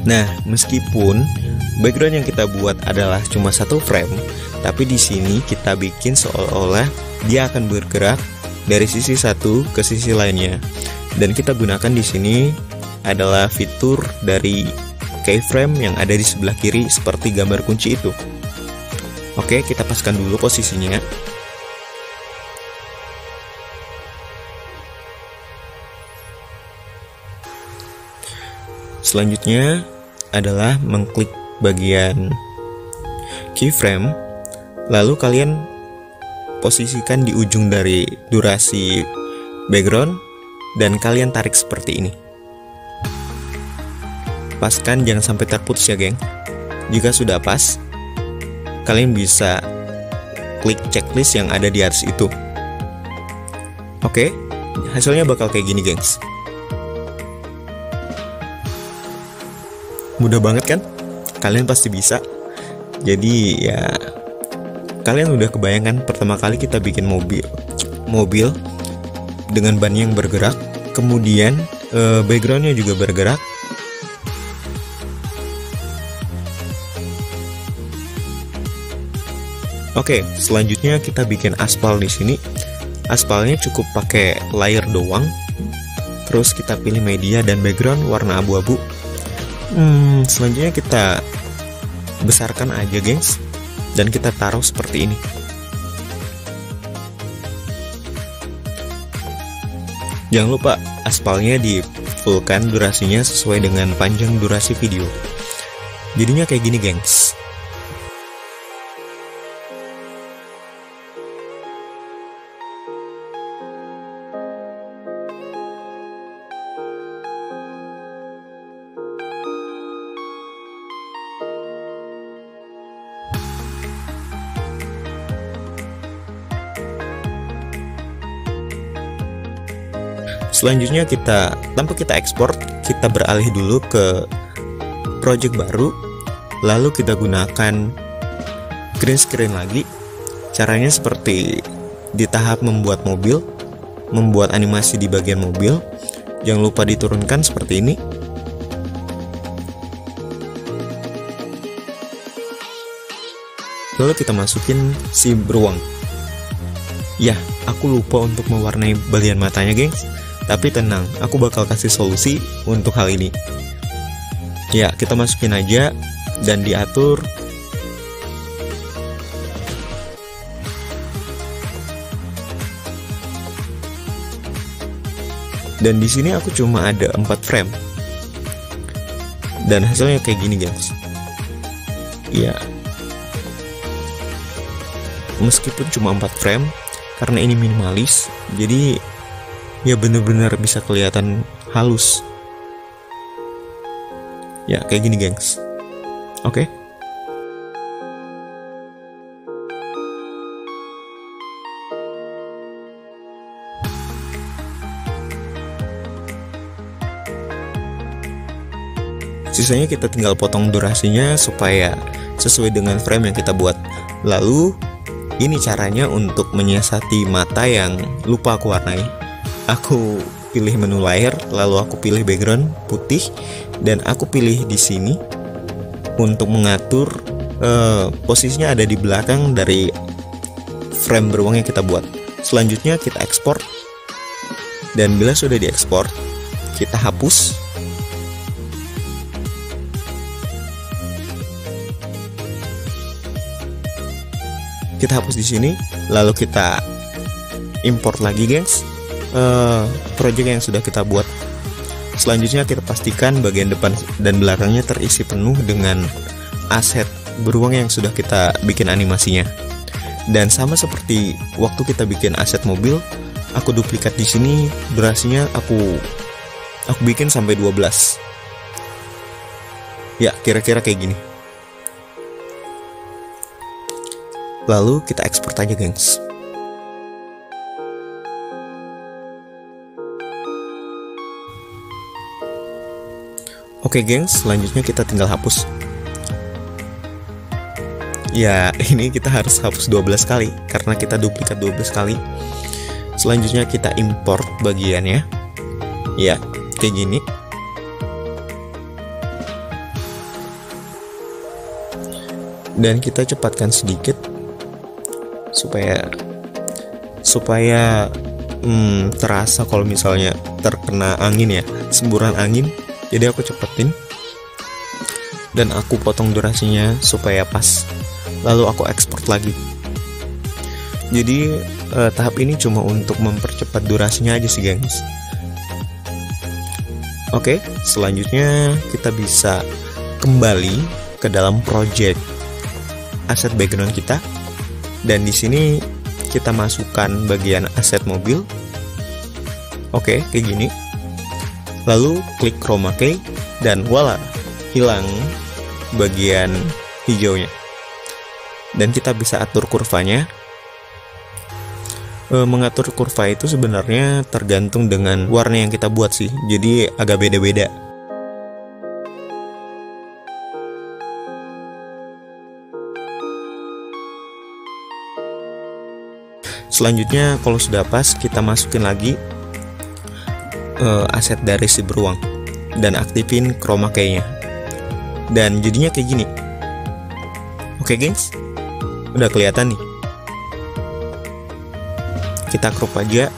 Nah, meskipun background yang kita buat adalah cuma satu frame, tapi di sini kita bikin seolah-olah dia akan bergerak dari sisi satu ke sisi lainnya. Dan kita gunakan di sini adalah fitur dari keyframe yang ada di sebelah kiri seperti gambar kunci itu. Oke, kita paskan dulu posisinya. Selanjutnya adalah mengklik bagian keyframe, lalu kalian posisikan di ujung dari durasi background dan kalian tarik seperti ini. Paskan, jangan sampai terputus ya, geng. Jika sudah pas, kalian bisa klik checklist yang ada di atas itu. Oke, hasilnya bakal kayak gini, gengs. Mudah banget kan? Kalian pasti bisa. Jadi ya, kalian udah kebayangkan pertama kali kita bikin mobil dengan ban yang bergerak, kemudian backgroundnya juga bergerak. Oke, selanjutnya kita bikin aspal di sini. Aspalnya cukup pakai layer doang. Terus kita pilih media dan background warna abu-abu. Selanjutnya kita besarkan aja, gengs, dan kita taruh seperti ini. Jangan lupa aspalnya di fullkan durasinya sesuai dengan panjang durasi video. Jadinya kayak gini, gengs. Selanjutnya tanpa kita ekspor, kita beralih dulu ke project baru, lalu kita gunakan green screen lagi. Caranya seperti di tahap membuat mobil, membuat animasi di bagian mobil. Jangan lupa diturunkan seperti ini. Lalu kita masukin si beruang. Ya, aku lupa untuk mewarnai bagian matanya, gengs. Tapi tenang, aku bakal kasih solusi untuk hal ini. Ya, kita masukin aja dan diatur. Dan di sini aku cuma ada 4 frame. Dan hasilnya kayak gini, guys. Ya. Meskipun cuma 4 frame, karena ini minimalis, jadi ya bener-bener bisa kelihatan halus. Ya, kayak gini, gengs. Oke. Sisanya kita tinggal potong durasinya supaya sesuai dengan frame yang kita buat. Lalu ini caranya untuk menyiasati mata yang lupa aku warnai. Aku pilih menu layer, lalu aku pilih background putih, dan aku pilih di sini untuk mengatur posisinya ada di belakang dari frame beruang yang kita buat. Selanjutnya kita ekspor, dan bila sudah diekspor, kita hapus. Kita hapus di sini, lalu kita import lagi, gengs, project yang sudah kita buat. Selanjutnya kita pastikan bagian depan dan belakangnya terisi penuh dengan aset beruang yang sudah kita bikin animasinya. Dan sama seperti waktu kita bikin aset mobil, aku duplikat di sini, durasinya aku bikin sampai 12. Ya, kira-kira kayak gini. Lalu kita ekspor aja, gengs. Oke, gengs, selanjutnya kita tinggal hapus. Ya, ini kita harus hapus 12 kali karena kita duplikat 12 kali. Selanjutnya kita import bagiannya. Ya, kayak gini. Dan kita cepatkan sedikit supaya terasa kalau misalnya terkena angin ya, semburan angin. Jadi aku cepetin dan aku potong durasinya supaya pas. Lalu aku ekspor lagi. Jadi tahap ini cuma untuk mempercepat durasinya aja sih, gengs. Oke, selanjutnya kita bisa kembali ke dalam project aset background kita. Dan di sini kita masukkan bagian aset mobil. Oke, kayak gini. Lalu klik chroma key dan voila, hilang bagian hijaunya. Dan kita bisa atur kurvanya. Mengatur kurva itu sebenarnya tergantung dengan warna yang kita buat sih. Jadi agak beda-beda. Selanjutnya kalau sudah pas, kita masukin lagi aset dari si beruang dan aktifin chroma key-nya. Dan jadinya kayak gini. Oke, gengs, udah kelihatan nih. Kita crop aja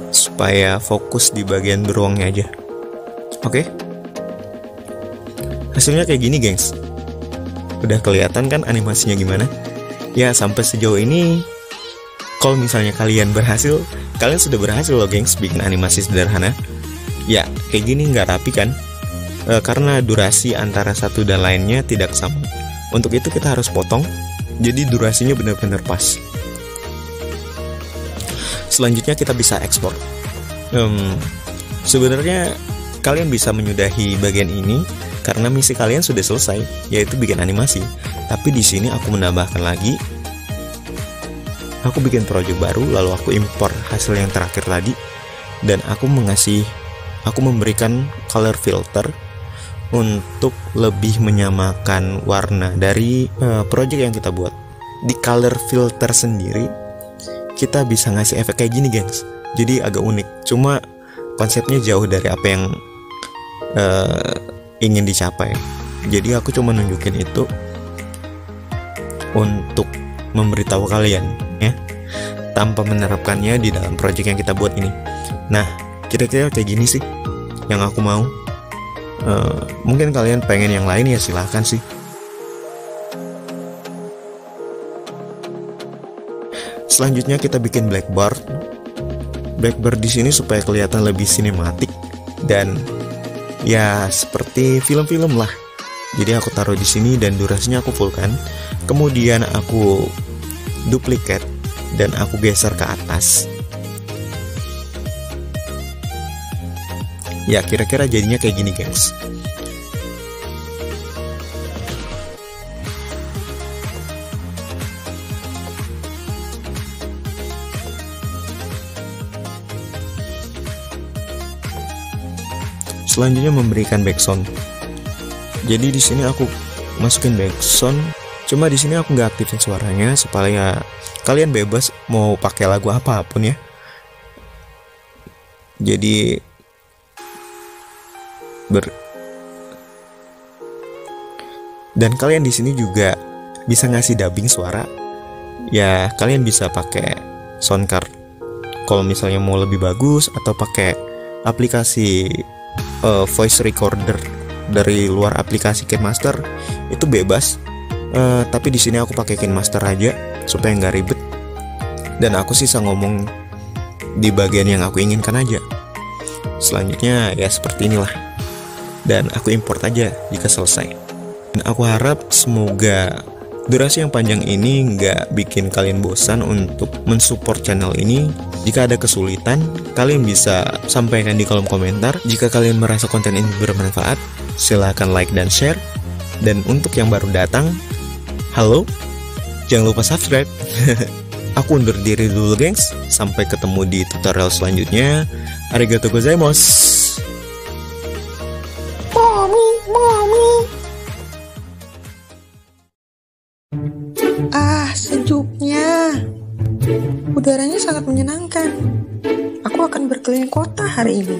supaya fokus di bagian beruangnya aja. Oke. Hasilnya kayak gini, gengs. Udah kelihatan kan animasinya gimana? Ya, sampai sejauh ini kalau misalnya kalian berhasil, kalian sudah berhasil loh, gengs, bikin animasi sederhana. Ya, kayak gini nggak rapi kan? Karena durasi antara satu dan lainnya tidak sama. Untuk itu kita harus potong, jadi durasinya benar-benar pas. Selanjutnya kita bisa ekspor. Sebenarnya kalian bisa menyudahi bagian ini karena misi kalian sudah selesai, yaitu bikin animasi. Tapi di sini aku menambahkan lagi. Aku bikin project baru, lalu aku import hasil yang terakhir tadi, dan aku memberikan color filter untuk lebih menyamakan warna dari project yang kita buat. Di color filter sendiri kita bisa ngasih efek kayak gini, gengs. Jadi agak unik. Cuma konsepnya jauh dari apa yang ingin dicapai. Jadi aku cuma nunjukin itu. untuk memberitahu kalian ya, tanpa menerapkannya di dalam project yang kita buat ini. Nah, kira-kira kayak gini sih yang aku mau. Mungkin kalian pengen yang lain ya silahkan sih. Selanjutnya kita bikin blackboard. Blackboard di sini supaya kelihatan lebih sinematik dan ya seperti film-film lah. Jadi aku taruh di sini dan durasinya aku fullkan. Kemudian aku duplicate dan aku geser ke atas. Ya kira-kira jadinya kayak gini guys. Selanjutnya memberikan background. Jadi di sini aku masukin background. Cuma di sini aku nggak aktifin suaranya supaya kalian bebas mau pakai lagu apapun ya. Jadi dan kalian di sini juga bisa ngasih dubbing suara. Ya kalian bisa pakai sound card kalau misalnya mau lebih bagus, atau pakai aplikasi voice recorder dari luar aplikasi KineMaster, itu bebas. Tapi di sini aku pakai KineMaster aja supaya nggak ribet. Dan aku sisa ngomong di bagian yang aku inginkan aja. Selanjutnya ya seperti inilah. Dan aku import aja jika selesai. Dan aku harap semoga durasi yang panjang ini nggak bikin kalian bosan untuk mensupport channel ini. Jika ada kesulitan, kalian bisa sampaikan di kolom komentar. Jika kalian merasa konten ini bermanfaat, silahkan like dan share. Dan untuk yang baru datang, halo, jangan lupa subscribe. Aku undur diri dulu gengs. Sampai ketemu di tutorial selanjutnya. Arigatou gozaimasu. Sejuknya. Udaranya sangat menyenangkan. Aku akan berkeliling kota hari ini.